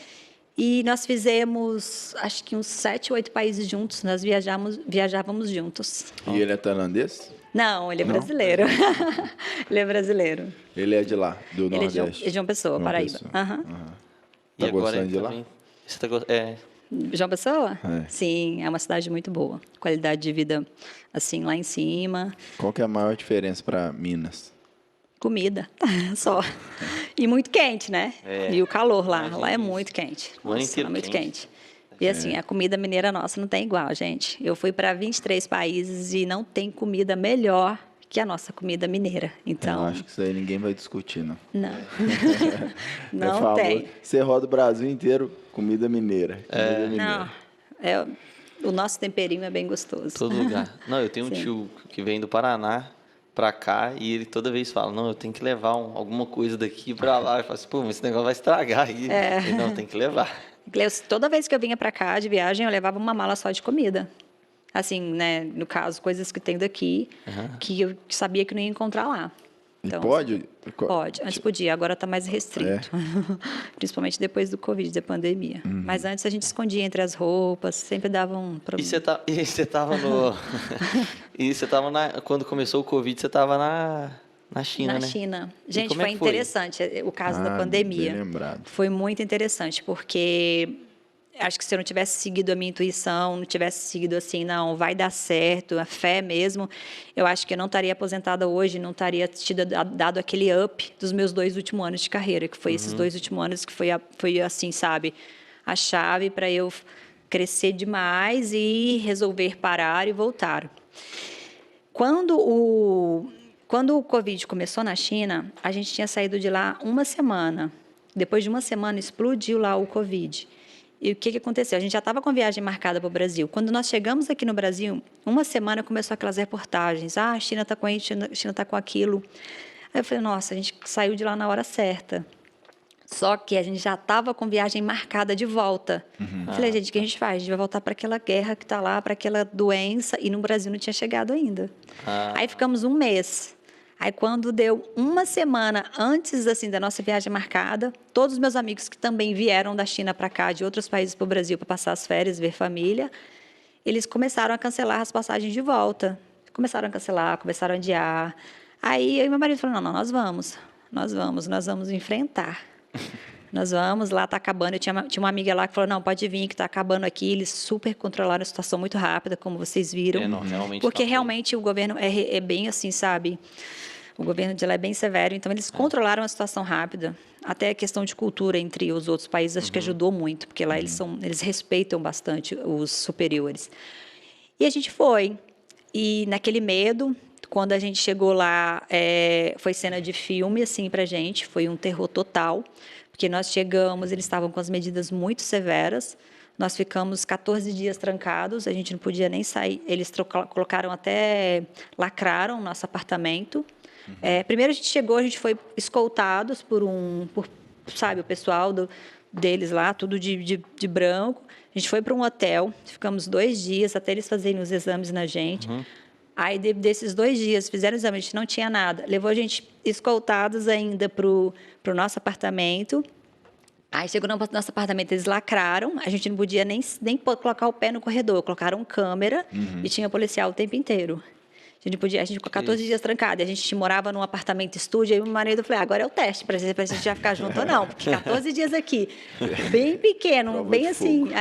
E nós fizemos, acho que uns 7, 8 países juntos. Nós viajávamos juntos. E ele é tailandês? Não, ele é brasileiro. Ele é brasileiro. Ele é de lá, do Nordeste. Ele é de João Pessoa, Paraíba. Tá E agora gostando de lá? Você tá gostando? João Pessoa? É. Sim, é uma cidade muito boa. Qualidade de vida, assim, lá em cima. Qual que é a maior diferença para Minas? Comida, só. E muito quente, né? E o calor lá. Lá é muito quente. O ano Nossa, inteiro lá é muito quente. quente. E assim, a comida mineira nossa não tem igual, gente. Eu fui para 23 países e não tem comida melhor que a nossa comida mineira. Então, Eu acho que isso aí ninguém vai discutir, não. não. É Não famoso. tem. Você roda o Brasil inteiro, comida mineira. Comida mineira. Não. O nosso temperinho é bem gostoso. Todo lugar. Não, eu tenho um Sim. tio que vem do Paraná pra cá e ele toda vez fala, não, eu tenho que levar alguma coisa daqui pra lá. Eu falo assim, pô, mas esse negócio vai estragar aí. Ele, não, tem que levar. Toda vez que eu vinha para cá de viagem, eu levava uma mala só de comida. Assim, né? No caso, coisas que tem daqui, que eu sabia que não ia encontrar lá. Então, Pode? Pode. Antes podia, agora está mais restrito. Principalmente depois do Covid, da pandemia. Mas antes a gente escondia entre as roupas, sempre dava um problema. E você tava no... e você tava quando começou o Covid, você tava na China, né? Na China. Gente, como é foi que foi? interessante o caso da pandemia. Bem lembrado. Foi muito interessante, porque acho que se eu não tivesse seguido a minha intuição, não tivesse seguido assim, não, vai dar certo, a fé mesmo, eu acho que eu não estaria aposentada hoje, não estaria dado aquele up dos meus 2 últimos anos de carreira, que foi esses 2 últimos anos que foi assim, sabe, a chave para eu crescer demais e resolver parar e voltar. Quando o Covid começou na China, a gente tinha saído de lá uma semana. Depois de uma semana, explodiu lá o Covid. E o que aconteceu? A gente já estava com viagem marcada para o Brasil. Quando nós chegamos aqui no Brasil, uma semana começou aquelas reportagens. A China está com isso, a China está com aquilo. Aí eu falei, nossa, a gente saiu de lá na hora certa. Só que a gente já estava com viagem marcada de volta. Eu falei, gente, o que a gente faz? A gente vai voltar para aquela guerra que está lá, para aquela doença, e no Brasil não tinha chegado ainda. Aí ficamos um mês. Aí, quando deu uma semana antes assim da nossa viagem marcada, todos os meus amigos que também vieram da China para cá, de outros países para o Brasil, para passar as férias, ver família, eles começaram a cancelar as passagens de volta. Começaram a cancelar, começaram a adiar. Aí, eu e meu marido falaram, não, nós vamos enfrentar. Nós vamos, lá está acabando. Eu tinha uma amiga lá que falou, não, pode vir, que está acabando aqui. Eles super controlaram a situação muito rápida, como vocês viram. Não, realmente porque realmente o governo é bem assim, sabe? O governo de lá é bem severo, então eles controlaram a situação rápida. Até a questão de cultura entre os outros países, acho que ajudou muito, porque lá eles respeitam bastante os superiores. E a gente foi. E naquele medo, quando a gente chegou lá, foi cena de filme, assim, pra gente, foi um terror total, porque nós chegamos, eles estavam com as medidas muito severas, nós ficamos 14 dias trancados, a gente não podia nem sair, eles colocaram lacraram nosso apartamento. Primeiro a gente chegou, a gente foi escoltados sabe, o pessoal deles lá, tudo de branco. A gente foi para um hotel, ficamos 2 dias até eles fazerem os exames na gente. Aí, desses 2 dias, fizeram o exame, a gente não tinha nada. Levou a gente escoltados ainda para o nosso apartamento. Aí, chegou no nosso apartamento, eles lacraram. A gente não podia nem colocar o pé no corredor. Colocaram câmera e tinha policial o tempo inteiro. A gente ficou 14 dias trancado. A gente morava num apartamento estúdio. Aí, meu marido falou, agora é o teste, para a gente já ficar junto ou não. Porque 14 dias aqui, bem pequeno, Prova bem de assim. fogo.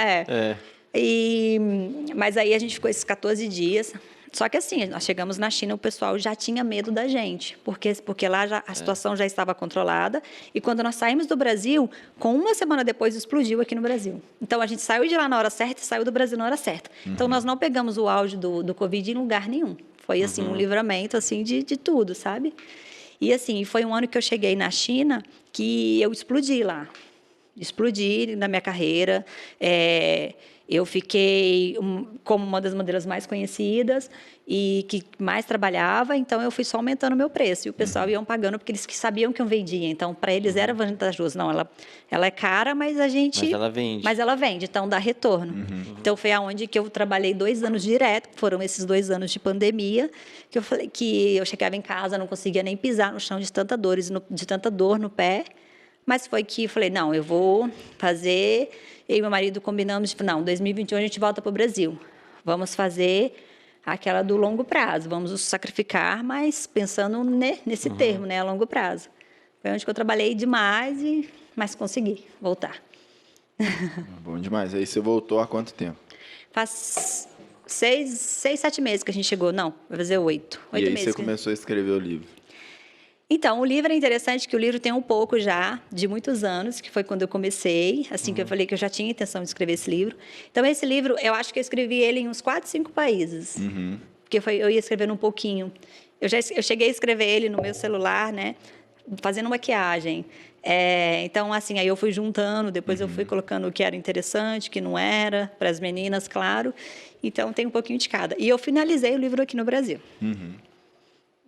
Mas aí, a gente ficou esses 14 dias... Só que assim, nós chegamos na China, o pessoal já tinha medo da gente, porque lá a situação já estava controlada. E quando nós saímos do Brasil, com uma semana depois, explodiu aqui no Brasil. Então, a gente saiu de lá na hora certa e saiu do Brasil na hora certa. Então, nós não pegamos o auge do Covid em lugar nenhum. Foi, assim, um livramento, assim, de tudo, sabe? E, assim, foi um ano que eu cheguei na China que eu explodi lá. Explodi na minha carreira. Eu fiquei como uma das modelos mais conhecidas e que mais trabalhava, então eu fui só aumentando o meu preço. E o pessoal iam pagando porque eles que sabiam que eu vendia. Então, para eles era vantajoso. Não, ela é cara, mas a gente... Mas ela vende. Mas ela vende, então dá retorno. Então, foi aonde que eu trabalhei 2 anos direto, foram esses 2 anos de pandemia, que eu falei que eu chegava em casa, não conseguia nem pisar no chão de tanta dor no pé. Mas foi que eu falei, não, eu vou fazer... Eu e meu marido combinamos, não, 2021 a gente volta para o Brasil. Vamos fazer aquela do longo prazo, vamos nos sacrificar, mas pensando nesse termo, né, a longo prazo. Foi onde que eu trabalhei demais, mas consegui voltar. Bom demais. Aí você voltou há quanto tempo? Faz 6, 7 meses que a gente chegou. Não, vai fazer 8. 8 E aí meses. você começou a escrever o livro? Então, o livro é interessante que o livro tem um pouco já de muitos anos, que foi quando eu comecei, assim que eu falei que eu já tinha intenção de escrever esse livro. Então, esse livro, eu acho que eu escrevi ele em uns 4, 5 países, porque eu ia escrevendo um pouquinho. Eu cheguei a escrever ele no meu celular, né, fazendo maquiagem. Então, assim, aí eu fui juntando, depois eu fui colocando o que era interessante, o que não era, para as meninas, claro. Então, tem um pouquinho de cada. E eu finalizei o livro aqui no Brasil.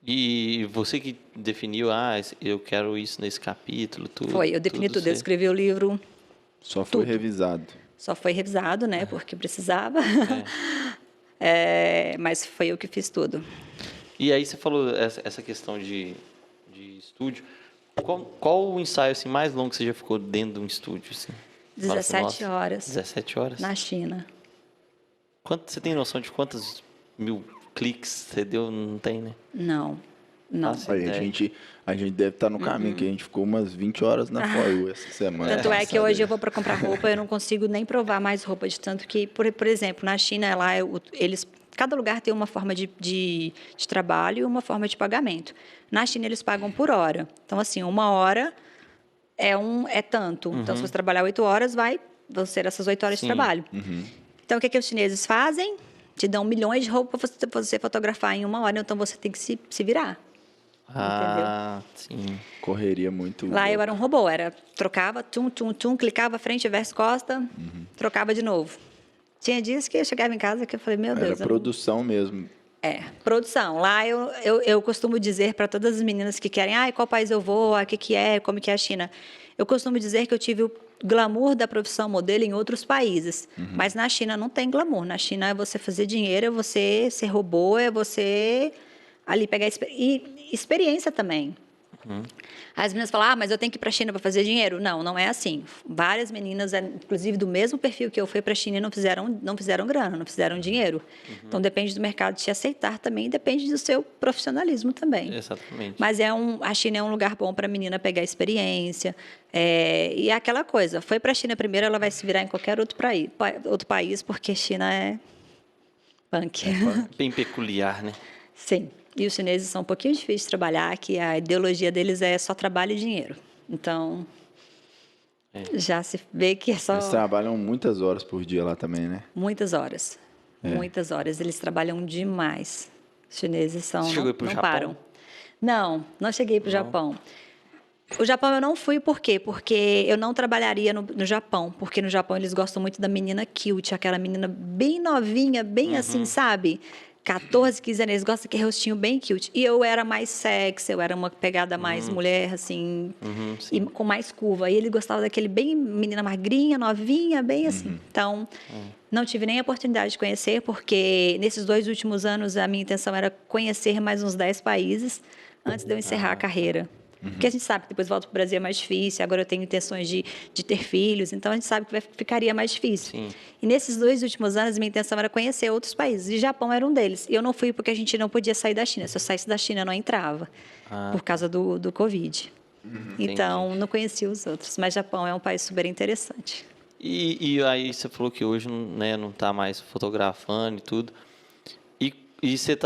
E você que definiu, eu quero isso nesse capítulo, tudo. Foi, eu defini tudo. Eu escrevi o livro. Só foi Tudo. revisado. Só foi revisado, né? Porque precisava. Mas foi eu que fiz tudo. E aí você falou essa questão de estúdio. Qual o ensaio assim, mais longo que você já ficou dentro de um estúdio? Assim? 17 horas. 17 horas? Na China. Você tem noção de quantos mil cliques você deu? Não tem, né? Não. Nossa, Aí, a gente deve estar no caminho, que a gente ficou umas 20 horas na For You essa semana. Tanto é que hoje eu vou para comprar roupa, eu não consigo nem provar mais roupa, de tanto que, por exemplo, na China, lá, cada lugar tem uma forma de trabalho e uma forma de pagamento. Na China, eles pagam por hora. Então, assim, 1 hora é tanto. Então, se você trabalhar 8 horas, vão ser essas 8 horas de trabalho. Então, o que os chineses fazem? Te dão milhões de roupas para você fotografar em 1 hora, então você tem que se virar. Sim. Correria muito. Lá eu era um robô, trocava, clicava frente, verso, costa, trocava de novo. Tinha dias que eu chegava em casa que eu falei, meu Deus. Era produção mesmo. Produção. Lá eu costumo dizer para todas as meninas que querem, qual país eu vou, como que é a China. Eu costumo dizer que eu tive o glamour da profissão modelo em outros países, mas na China não tem glamour. Na China é você fazer dinheiro, é você ser robô, é você ali pegar experiência também. As meninas falam, mas eu tenho que ir para a China para fazer dinheiro. Não, não é assim. Várias meninas, inclusive do mesmo perfil que eu fui para a China, não fizeram grana, não fizeram dinheiro. Então, depende do mercado te aceitar também, depende do seu profissionalismo também. Exatamente. Mas a China é um lugar bom para a menina pegar experiência. E é aquela coisa, foi para a China primeiro, ela vai se virar em qualquer outro país, porque China é punk. Bem peculiar, né? Sim. E os chineses são um pouquinho difíceis de trabalhar, que a ideologia deles é só trabalho e dinheiro. Então, já se vê que é só... Eles trabalham muitas horas por dia lá também, né? Muitas horas. Muitas horas. Eles trabalham demais. Os chineses Você chegou pro Japão? Param. Não cheguei para o Japão. O Japão eu não fui, por quê? Porque eu não trabalharia no Japão. Porque no Japão eles gostam muito da menina cute, aquela menina bem novinha, bem assim, sabe? 14, 15 anos, eles gostam daquele rostinho bem cute. E eu era mais sexy, eu era uma pegada mais mulher, assim, e com mais curva. E ele gostava daquele bem menina magrinha, novinha, bem assim. Então, não tive nem a oportunidade de conhecer, porque nesses 2 últimos anos a minha intenção era conhecer mais uns 10 países antes de eu encerrar a carreira. Porque a gente sabe que depois volta para o Brasil é mais difícil, agora eu tenho intenções de ter filhos, então a gente sabe que ficaria mais difícil. Sim. E nesses 2 últimos anos, minha intenção era conhecer outros países, e Japão era um deles. E eu não fui porque a gente não podia sair da China. Se eu saísse da China, eu não entrava, por causa do Covid. Então, não conhecia os outros. Mas Japão é um país super interessante. E aí você falou que hoje não está mais fotografando e tudo. E você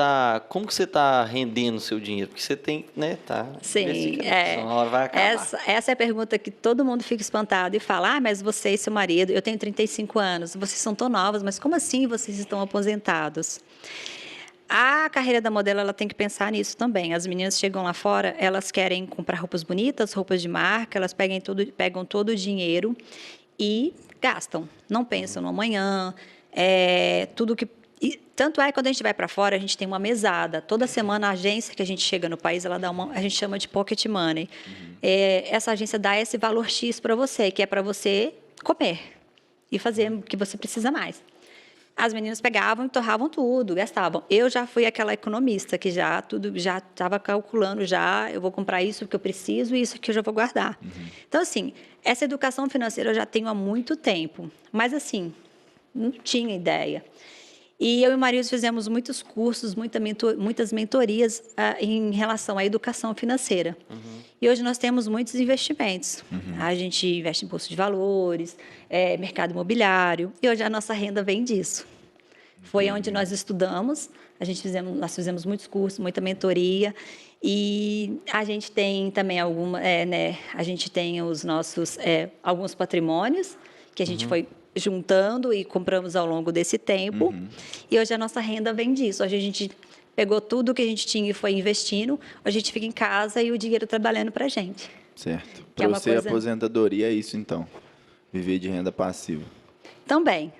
como que você está rendendo o seu dinheiro? Porque você tem, né, Sim, uma hora vai acabar. Essa é a pergunta que todo mundo fica espantado e fala, mas você e seu marido, eu tenho 35 anos, vocês são tão novas, mas como assim vocês estão aposentados? A carreira da modelo, ela tem que pensar nisso também. As meninas chegam lá fora, elas querem comprar roupas bonitas, roupas de marca, elas pegam todo o dinheiro e gastam. Não pensam no amanhã, tudo que... E, tanto é que quando a gente vai para fora, a gente tem uma mesada. Toda semana, a agência que a gente chega no país, ela dá a gente chama de pocket money. Essa agência dá esse valor X para você, que é para você comer e fazer o que você precisa mais. As meninas pegavam e torravam tudo, gastavam. Eu já fui aquela economista que já estava calculando eu vou comprar isso que eu preciso e isso que eu já vou guardar. Então, assim, essa educação financeira eu já tenho há muito tempo, mas, assim, não tinha ideia. E eu e o marido fizemos muitos cursos, muitas mentorias em relação à educação financeira. E hoje nós temos muitos investimentos. A gente investe em bolsa de valores, mercado imobiliário, e hoje a nossa renda vem disso. Foi onde nós estudamos, nós fizemos muitos cursos, muita mentoria, e a gente tem também a gente tem os nossos alguns patrimônios que a gente foi juntando e compramos ao longo desse tempo. E hoje a nossa renda vem disso. Hoje a gente pegou tudo que a gente tinha e foi investindo. Hoje a gente fica em casa e o dinheiro trabalhando para a gente. Certo. Para você, a aposentadoria é isso, então? Viver de renda passiva? Também.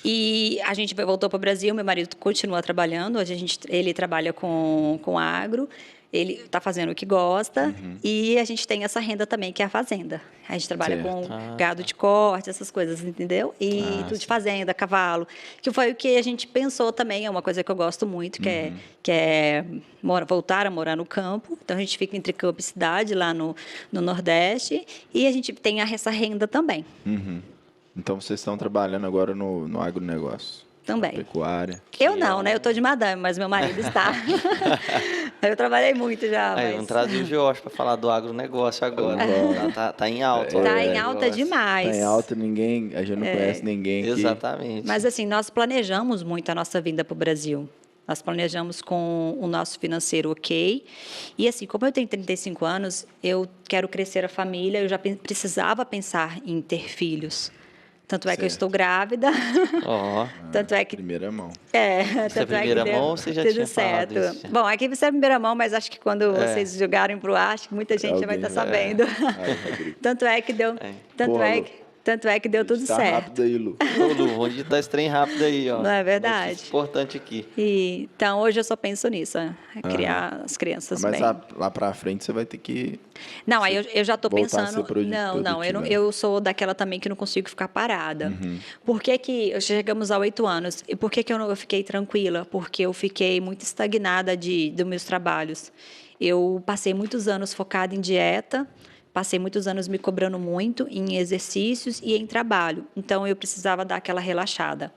E a gente voltou para o Brasil, meu marido continua trabalhando. Hoje ele trabalha com agro. Ele está fazendo o que gosta e a gente tem essa renda também, que é a fazenda. A gente trabalha com gado de corte, essas coisas, entendeu? E tudo de fazenda, cavalo, que foi o que a gente pensou também, é uma coisa que eu gosto muito, que é voltar a morar no campo. Então, a gente fica entre campo e cidade, lá no Nordeste, e a gente tem essa renda também. Então, vocês estão trabalhando agora no agronegócio? Também. Pecuária. Eu não, né? Eu estou de madame, mas meu marido está. Eu trabalei muito já. Vamos trazer o George para falar do agronegócio agora. Tá em alta. Está em alta demais. Está em alta, a gente não conhece ninguém aqui. Exatamente. Mas assim, nós planejamos muito a nossa vinda para o Brasil. Nós planejamos com o nosso financeiro ok. E assim, como eu tenho 35 anos, eu quero crescer a família, eu já precisava pensar em ter filhos. Tanto é que eu estou grávida. Tanto é que... Primeira mão. Você é primeira mão ou você já tinha falado isso? Bom, aqui você é primeira mão, mas acho que quando vocês jogarem para o ar, acho que muita gente já vai estar sabendo. Tanto é que deu... Tanto é que deu tudo certo. Rápido aí, Lu. Ô, Lu, vamos digitar esse trem rápido aí, ó. Não é verdade? Muito importante aqui. Então, hoje eu só penso nisso, criar as crianças bem. Mas lá pra frente você vai ter que... Não, aí eu já estou pensando... Não, eu sou daquela também que não consigo ficar parada. Por que chegamos a 8 anos? E por que eu fiquei tranquila? Porque eu fiquei muito estagnada dos meus trabalhos. Eu passei muitos anos focada em dieta, passei muitos anos me cobrando muito em exercícios e em trabalho. Então, eu precisava dar aquela relaxada.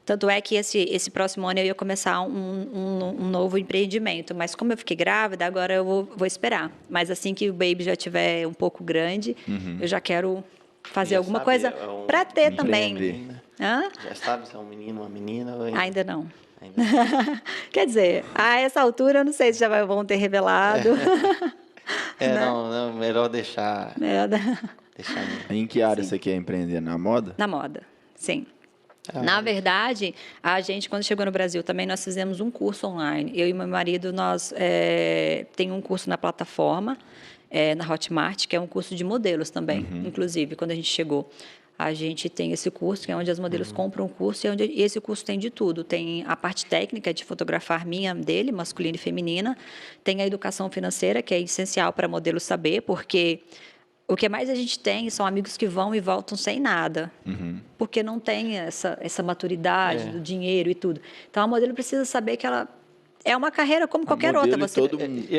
Tanto é que esse próximo ano eu ia começar um novo empreendimento. Mas como eu fiquei grávida, agora eu vou esperar. Mas assim que o baby já estiver um pouco grande, eu já quero fazer alguma coisa para ter também. Já sabe se é um menino ou uma menina? Ainda não. Quer dizer, a essa altura, eu não sei se já vão ter revelado. Não, melhor deixar. Em que área você quer empreender? Na moda? Na moda, sim. Na verdade, a gente, quando chegou no Brasil, também nós fizemos um curso online. Eu e meu marido, nós tem um curso na plataforma, na Hotmart, que é um curso de modelos também, inclusive, quando a gente chegou. A gente tem esse curso, que é onde as modelos compram o curso, e esse curso tem de tudo. Tem a parte técnica de fotografar dele, masculina e feminina. Tem a educação financeira, que é essencial para modelo saber, porque o que mais a gente tem são amigos que vão e voltam sem nada. Porque não tem essa maturidade do dinheiro e tudo. Então, a modelo precisa saber que ela... É uma carreira como qualquer outra.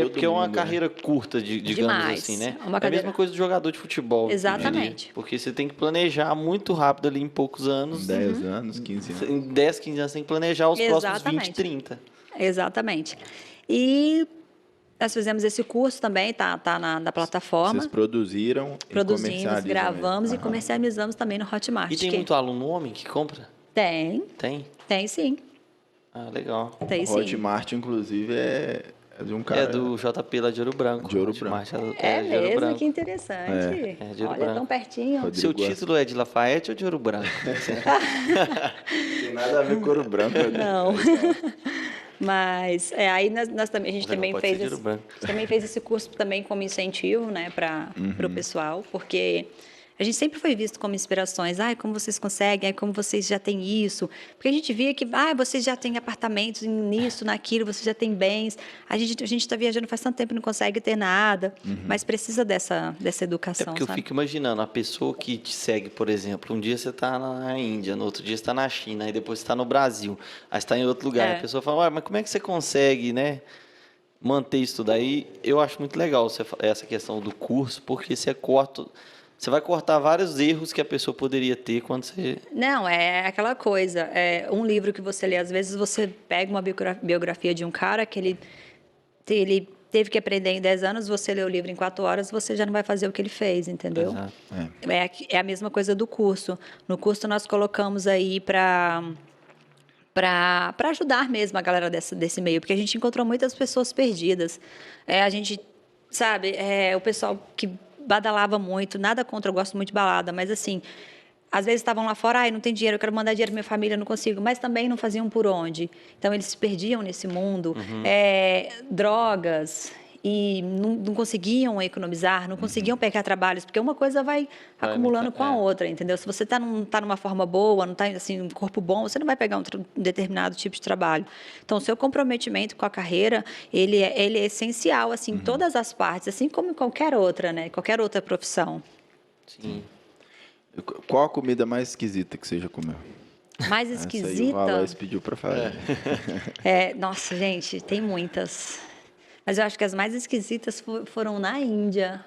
Porque é uma carreira curta, digamos demais. assim, né? É a mesma coisa do jogador de futebol. Exatamente. Porque você tem que planejar muito rápido ali em poucos anos. 10 anos, 15 anos. Em 10, 15 anos, você tem que planejar os próximos 20, 30. Exatamente. E nós fizemos esse curso também, tá na plataforma. Vocês produzimos, gravamos e comercializamos também no Hotmart. E tem muito aluno homem que compra? Tem. Tem, sim. Legal. Tem, sim. Hotmart, inclusive, é de um cara... É do JP lá de Ouro Branco. De Ouro Branco. É de Ouro mesmo? Branco. Que interessante. É de Ouro Olha, Branco. tão pertinho. Rodrigo Seu título é de Lafayette ou de Ouro Branco? Não tem nada a ver com Ouro Branco. Não. Mas aí nós também, a gente também Pode fez ser dinheiro esse, branco. a gente também fez esse curso também como incentivo, né, para o pessoal, porque a gente sempre foi visto como inspirações. Ai, como vocês conseguem? Ai, como vocês já têm isso? Porque a gente via que, vocês já têm apartamentos nisso, naquilo, vocês já têm bens. A gente está viajando faz tanto tempo e não consegue ter nada, mas precisa dessa É educação, porque eu sabe? fico imaginando, a pessoa que te segue, por exemplo, um dia você está na Índia, no outro dia você está na China, aí depois você está no Brasil, aí você está em outro lugar. É. A pessoa fala, ué, mas como é que você consegue, né, manter isso tudo aí? Eu acho muito legal essa questão do curso, porque você vai cortar vários erros que a pessoa poderia ter quando você... Não, é aquela coisa. É um livro que você lê, às vezes você pega uma biografia de um cara que ele teve que aprender em 10 anos, você lê o livro em 4 horas, você já não vai fazer o que ele fez, entendeu? Exato. É a mesma coisa do curso. No curso nós colocamos aí para ajudar mesmo a galera desse meio, porque a gente encontrou muitas pessoas perdidas. A gente, sabe, o pessoal que badalava muito, nada contra, eu gosto muito de balada, mas assim, às vezes estavam lá fora, ai, não tem dinheiro, eu quero mandar dinheiro para minha família, não consigo, mas também não faziam por onde. Então, eles se perdiam nesse mundo. Drogas, e não conseguiam economizar, não conseguiam pegar trabalhos, porque uma coisa vai acumulando com a outra, entendeu? Se você está numa forma boa, não está assim, um corpo bom, você não vai pegar um determinado tipo de trabalho. Então, o seu comprometimento com a carreira, ele é essencial, assim, em todas as partes, assim como em qualquer outra, né? Qualquer outra profissão. Sim. Qual a comida mais esquisita que você já comeu? Mais Essa aí o esquisita? Valóis pediu para fazer. Nossa, gente, tem muitas. Mas eu acho que as mais esquisitas foram na Índia.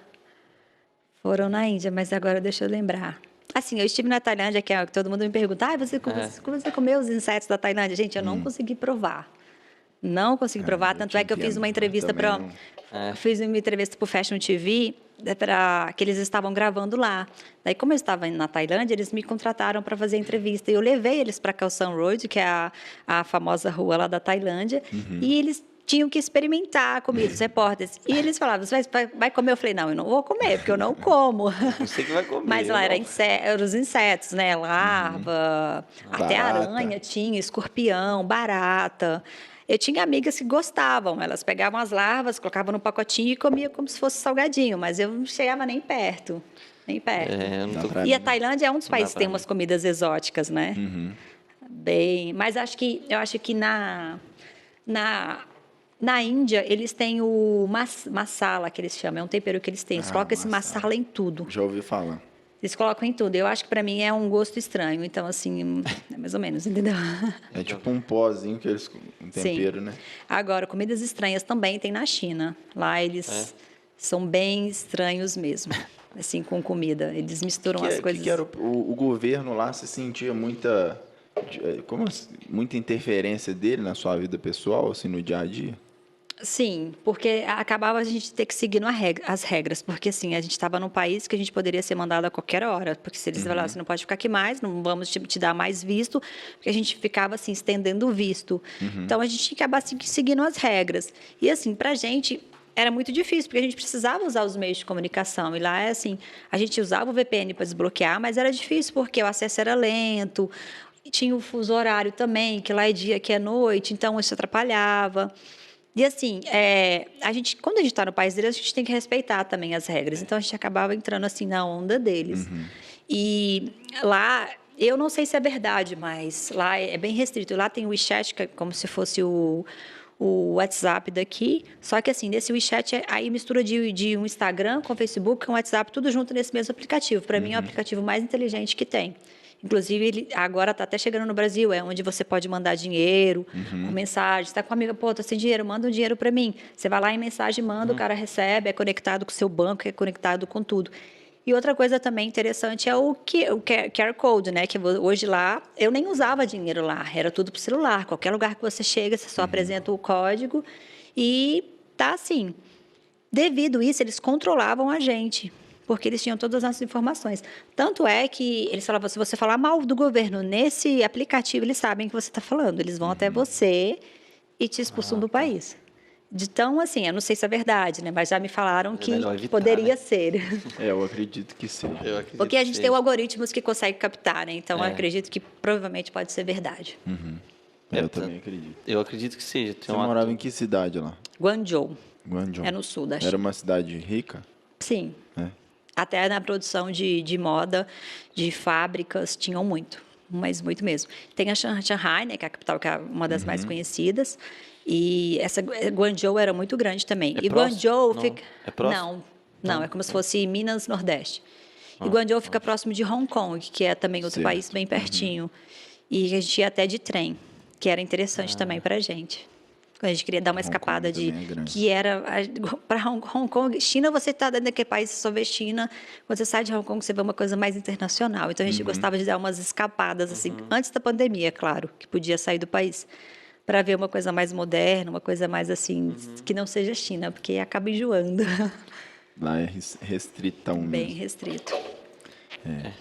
Foram na Índia, mas agora deixa eu lembrar. Assim, eu estive na Tailândia, que todo mundo me pergunta, você comeu os insetos da Tailândia? Gente, eu não consegui provar. Não consegui provar, tanto é que eu fiz uma entrevista fiz uma entrevista para o Fashion TV, que eles estavam gravando lá. Daí, como eu estava na Tailândia, eles me contrataram para fazer a entrevista. E eu levei eles para Khao San Road, que é a famosa rua lá da Tailândia, e eles tinham que experimentar a comida, os repórteres. E eles falavam, você vai comer? Eu falei, não, eu não vou comer, porque eu não como. Você que vai comer. Mas lá eram os insetos, né? Larva, até Barata. aranha tinha, escorpião, barata. Eu tinha amigas que gostavam, elas pegavam as larvas, colocavam no pacotinho e comiam como se fosse salgadinho, mas eu não chegava nem perto. Nem perto. Eu não tô... E a Tailândia é um dos países que tem pra umas comidas exóticas, né? Bem, mas eu acho que na Índia, eles têm o masala, que eles chamam. É um tempero que eles têm. Eles colocam esse masala em tudo. Já ouvi falar. Eles colocam em tudo. Eu acho que, para mim, é um gosto estranho. Então, assim, é mais ou menos, entendeu? É tipo um pozinho que eles... Um tempero, Sim. né? Agora, comidas estranhas também tem na China. Lá, eles são bem estranhos mesmo. Assim, com comida. Eles misturam as coisas... Que era o governo lá se sentia muita interferência dele na sua vida pessoal, assim, no dia a dia? Sim, porque acabava a gente ter que seguir as regras, porque assim, a gente estava num país que a gente poderia ser mandado a qualquer hora, porque se eles falassem, não pode ficar aqui mais, não vamos te dar mais visto, porque a gente ficava assim, estendendo o visto. Então, a gente tinha que acabar seguindo as regras. E assim, pra gente era muito difícil, porque a gente precisava usar os meios de comunicação. E lá, assim, a gente usava o VPN para desbloquear, mas era difícil, porque o acesso era lento, e tinha o fuso horário também, que lá é dia, que é noite, então isso atrapalhava. E assim, quando a gente está no país deles, a gente tem que respeitar também as regras. Então, a gente acabava entrando assim na onda deles. E lá, eu não sei se é verdade, mas lá é bem restrito. Lá tem o WeChat, que é como se fosse o WhatsApp daqui. Só que assim, nesse WeChat, aí mistura de um Instagram com o Facebook, com o WhatsApp, tudo junto nesse mesmo aplicativo. Para mim, é o aplicativo mais inteligente que tem. Inclusive, ele agora está até chegando no Brasil, é onde você pode mandar dinheiro, com mensagem. Você está com uma amiga, tô sem dinheiro, manda um dinheiro para mim. Você vai lá em mensagem, manda, o cara recebe, é conectado com o seu banco, é conectado com tudo. E outra coisa também interessante é o QR Code, né? Que hoje lá, eu nem usava dinheiro lá, era tudo para o celular. Qualquer lugar que você chega, você só apresenta o código e tá assim. Devido a isso, eles controlavam a gente, porque eles tinham todas as nossas informações. Tanto é que eles falavam, se você falar mal do governo nesse aplicativo, eles sabem que você está falando. Eles vão até você e te expulsam do país. De tão assim, eu não sei se é verdade, né? Mas já me falaram que evitar, poderia né? ser. Eu acredito que sim. Porque a gente tem algoritmos que conseguem captar, né? Então, eu acredito que provavelmente pode ser verdade. Eu também acredito. Eu acredito que seja. Você morava em que cidade lá? Guangzhou. Guangzhou. É no sul da Era China. uma cidade rica? Sim. É. Até na produção de moda, de fábricas, tinham muito. Mas muito mesmo. Tem a Shanghai, né, que é a capital, que é uma das mais conhecidas. E essa Guangzhou era muito grande também. É e próximo? Guangzhou Não. fica... É próximo? Não, é como se fosse Minas Nordeste. E Guangzhou fica próximo de Hong Kong, que é também outro Certo. país bem pertinho. E a gente ia até de trem, que era interessante também para a gente. Quando a gente queria dar uma Hong escapada Kong também é grande. que era para Hong Kong. China, você está dentro daquele país, você só vê China. Quando você sai de Hong Kong, você vê uma coisa mais internacional. Então a gente gostava de dar umas escapadas, assim, antes da pandemia, é claro, que podia sair do país, para ver uma coisa mais moderna, uma coisa mais assim, que não seja China, porque acaba enjoando. Lá é restritão Bem mesmo. restrito.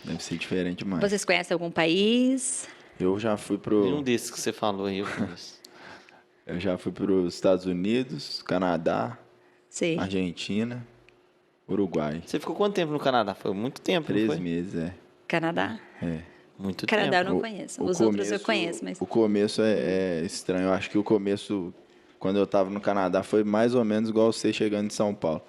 Deve ser diferente demais. Vocês conhecem algum país? Eu já fui Nenhum desses que você falou aí eu conheço. Eu já fui para os Estados Unidos, Canadá, Sim. Argentina, Uruguai. Você ficou quanto tempo no Canadá? Foi muito tempo, não 3 foi? meses, é. Canadá? Muito Canadá eu tempo. não conheço. Os outros eu conheço, mas... O começo é estranho. Eu acho que o começo, quando eu estava no Canadá, foi mais ou menos igual você chegando em São Paulo.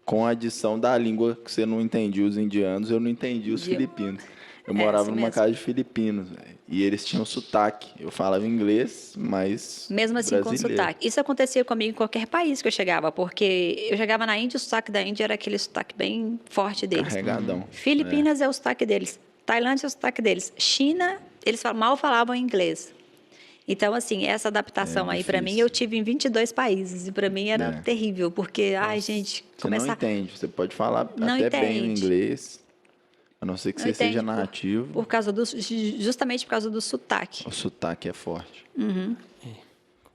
Com a adição da língua que você não entendia os indianos, eu não entendi os filipinos. Eu morava assim numa mesmo. casa de filipinos, velho, e eles tinham sotaque. Eu falava inglês, mas Mesmo assim, com brasileiro. sotaque. Isso acontecia comigo em qualquer país que eu chegava, porque eu chegava na Índia, o sotaque da Índia era aquele sotaque bem forte deles. Carregadão. Filipinas é o sotaque deles. Tailândia é o sotaque deles. China, eles mal falavam inglês. Então, assim, essa adaptação aí, para mim, difícil. eu tive em 22 países. E para mim era terrível, porque, ai, gente, Você não entende. Você pode falar Não até bem o entende. inglês, a não ser que Não você seja entende nativo. por causa justamente por causa do sotaque. O sotaque é forte. Uhum.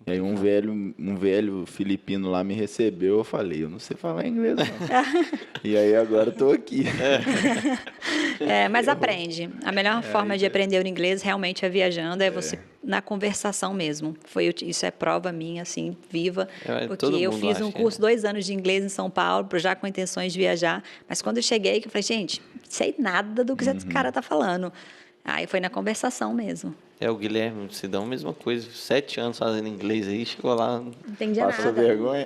E aí um velho filipino lá me recebeu, eu falei, eu não sei falar inglês não. E aí agora eu tô aqui. Mas aprende. A melhor forma de aprender o inglês realmente é viajando, é você na conversação mesmo. Isso é prova minha, assim, viva. Porque todo eu mundo fiz um acha, curso 2 anos de inglês em São Paulo, já com intenções de viajar. Mas quando eu cheguei, eu falei, gente, não sei nada do que esse cara tá falando. Aí foi na conversação mesmo. O Guilherme, você dá a mesma coisa. 7 anos fazendo inglês aí, chegou lá. Não entendia Passa nada. vergonha.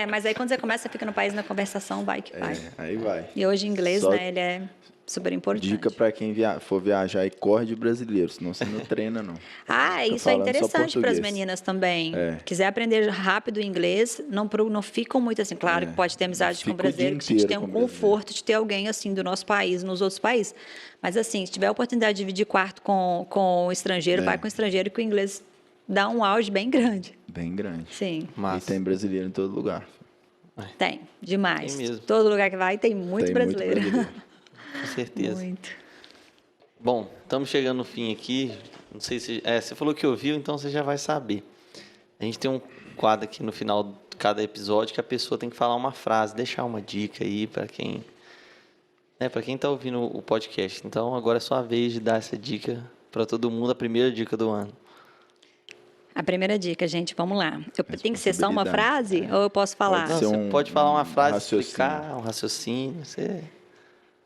Mas aí quando você começa, fica no país na conversação, vai que vai. Aí vai. E hoje inglês, Só né, ele é super importante. Dica para quem for viajar e corre de brasileiro, senão você não treina, não. Ah, Fica isso é falando só interessante para as português. meninas também. É. Quiser aprender rápido inglês, não ficam muito assim. Claro que pode ter amizade Fica com o dia brasileiro, que a gente tem inteiro um com conforto de ter alguém assim do nosso país, nos outros países. Mas assim, se tiver a oportunidade de dividir quarto com o estrangeiro, vai com o estrangeiro, que o inglês dá um auge bem grande. Bem grande. Sim, Massa. E tem brasileiro em todo lugar. tem. Demais. Tem mesmo. Todo lugar que vai tem muito Tem brasileiro. muito brasileiro. Com certeza. Muito. Bom, estamos chegando no fim aqui. Não sei se... você falou que ouviu, então você já vai saber. A gente tem um quadro aqui no final de cada episódio que a pessoa tem que falar uma frase, deixar uma dica aí para quem... para quem está ouvindo o podcast. Então, agora é sua vez de dar essa dica para todo mundo, a primeira dica do ano. A primeira dica, gente, vamos lá. Tem que ser só uma Responsabilidade. frase ou eu posso falar? Pode ser Você um- pode falar uma frase, raciocínio. explicar um raciocínio. Você...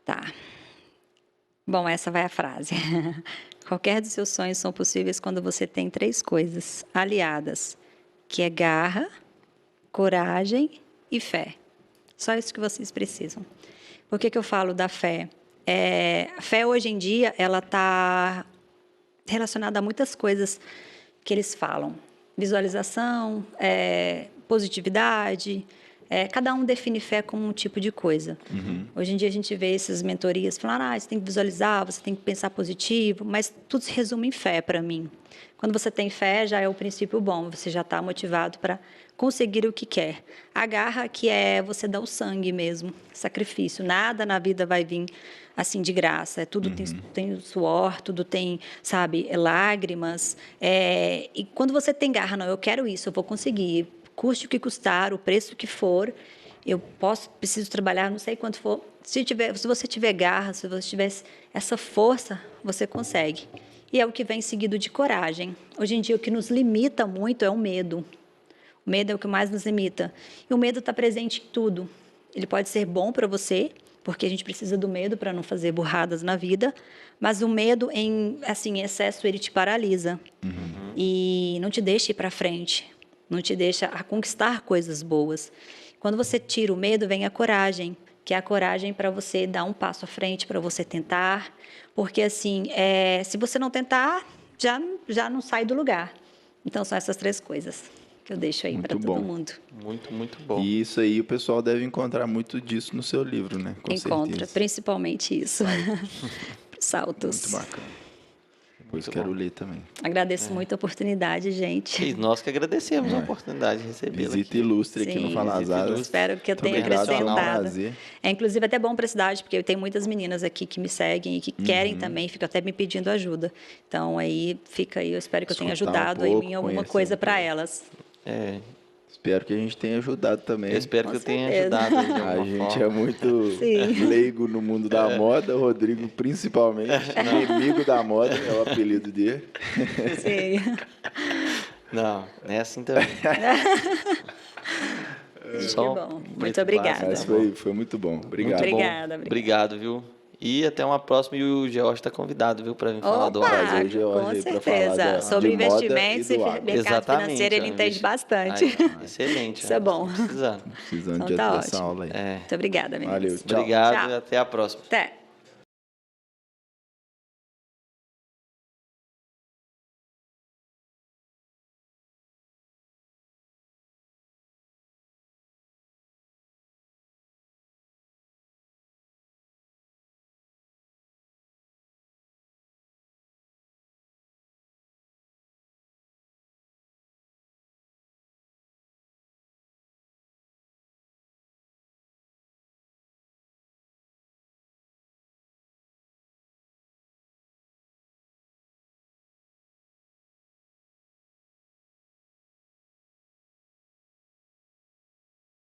Tá. Bom, essa vai a frase. Qualquer dos seus sonhos são possíveis quando você tem 3 coisas aliadas, que é garra, coragem e fé. Só isso que vocês precisam. Por que eu falo da fé? A fé hoje em dia, ela está relacionada a muitas coisas que eles falam. Visualização, positividade. Cada um define fé como um tipo de coisa. Hoje em dia a gente vê essas mentorias falando, você tem que visualizar, você tem que pensar positivo, mas tudo se resume em fé para mim. Quando você tem fé, já é o princípio bom, você já está motivado para conseguir o que quer. A garra, que é você dar o sangue mesmo, sacrifício. Nada na vida vai vir assim de graça. Tudo tem suor, tudo tem, sabe, lágrimas. E quando você tem garra, não, eu quero isso, eu vou conseguir. Custe o que custar, o preço que for, preciso trabalhar, não sei quanto for. Se você tiver garra, se você tiver essa força, você consegue. E é o que vem seguido de coragem. Hoje em dia, o que nos limita muito é o medo. O medo é o que mais nos limita. E o medo está presente em tudo. Ele pode ser bom para você, porque a gente precisa do medo para não fazer burradas na vida, mas o medo em excesso, ele te paralisa. e não te deixa ir para frente, não te deixa a conquistar coisas boas. Quando você tira o medo, vem a coragem, que é a coragem para você dar um passo à frente, para você tentar, porque assim, se você não tentar, já não sai do lugar. Então, são essas 3 coisas que eu deixo aí para todo mundo. Muito, muito bom. E isso aí o pessoal deve encontrar muito disso no seu livro, né? Com Encontra, certeza. principalmente isso. Saltos. Muito bacana. Depois Muito quero bom. ler também. Agradeço muito a oportunidade, gente. E nós que agradecemos a oportunidade de recebê-la. Visita aqui. ilustre aqui no Sim, Fala visita Azar. ilustre. Espero que eu Muito tenha obrigado, é um acrescentado. prazer. É, inclusive, até bom para a cidade, porque eu tenho muitas meninas aqui que me seguem e que querem também, ficam até me pedindo ajuda. Então, aí, fica aí, eu espero que eu tenha Escutar um ajudado pouco, em alguma conhecer coisa um para pouco. elas. É, Espero que a gente tenha ajudado também. eu espero Com que eu tenha certeza. ajudado aí de A alguma gente forma. é muito Sim. leigo no mundo da moda, o Rodrigo principalmente. Inimigo da moda é o apelido dele. Sim. Não, não é assim também. Que Só bom. preto Muito obrigada. Mas básico, tá bom. foi muito bom. Muito Obrigado. bom. Obrigada. Obrigado, viu? E até uma próxima. E o George está convidado, viu, para vir falar do Opa, Oasis. Prazer, George, com aí pra certeza. falar Sobre de moda investimentos e e do agro. mercado financeiro, ele ó, entende bastante. Aí, excelente. Isso é ó, bom. Precisando. Precisando Então tá dessa ótimo. aula aí. É. Muito obrigada, meninas. Valeu, tchau. Obrigado Tchau. e até a próxima. Até.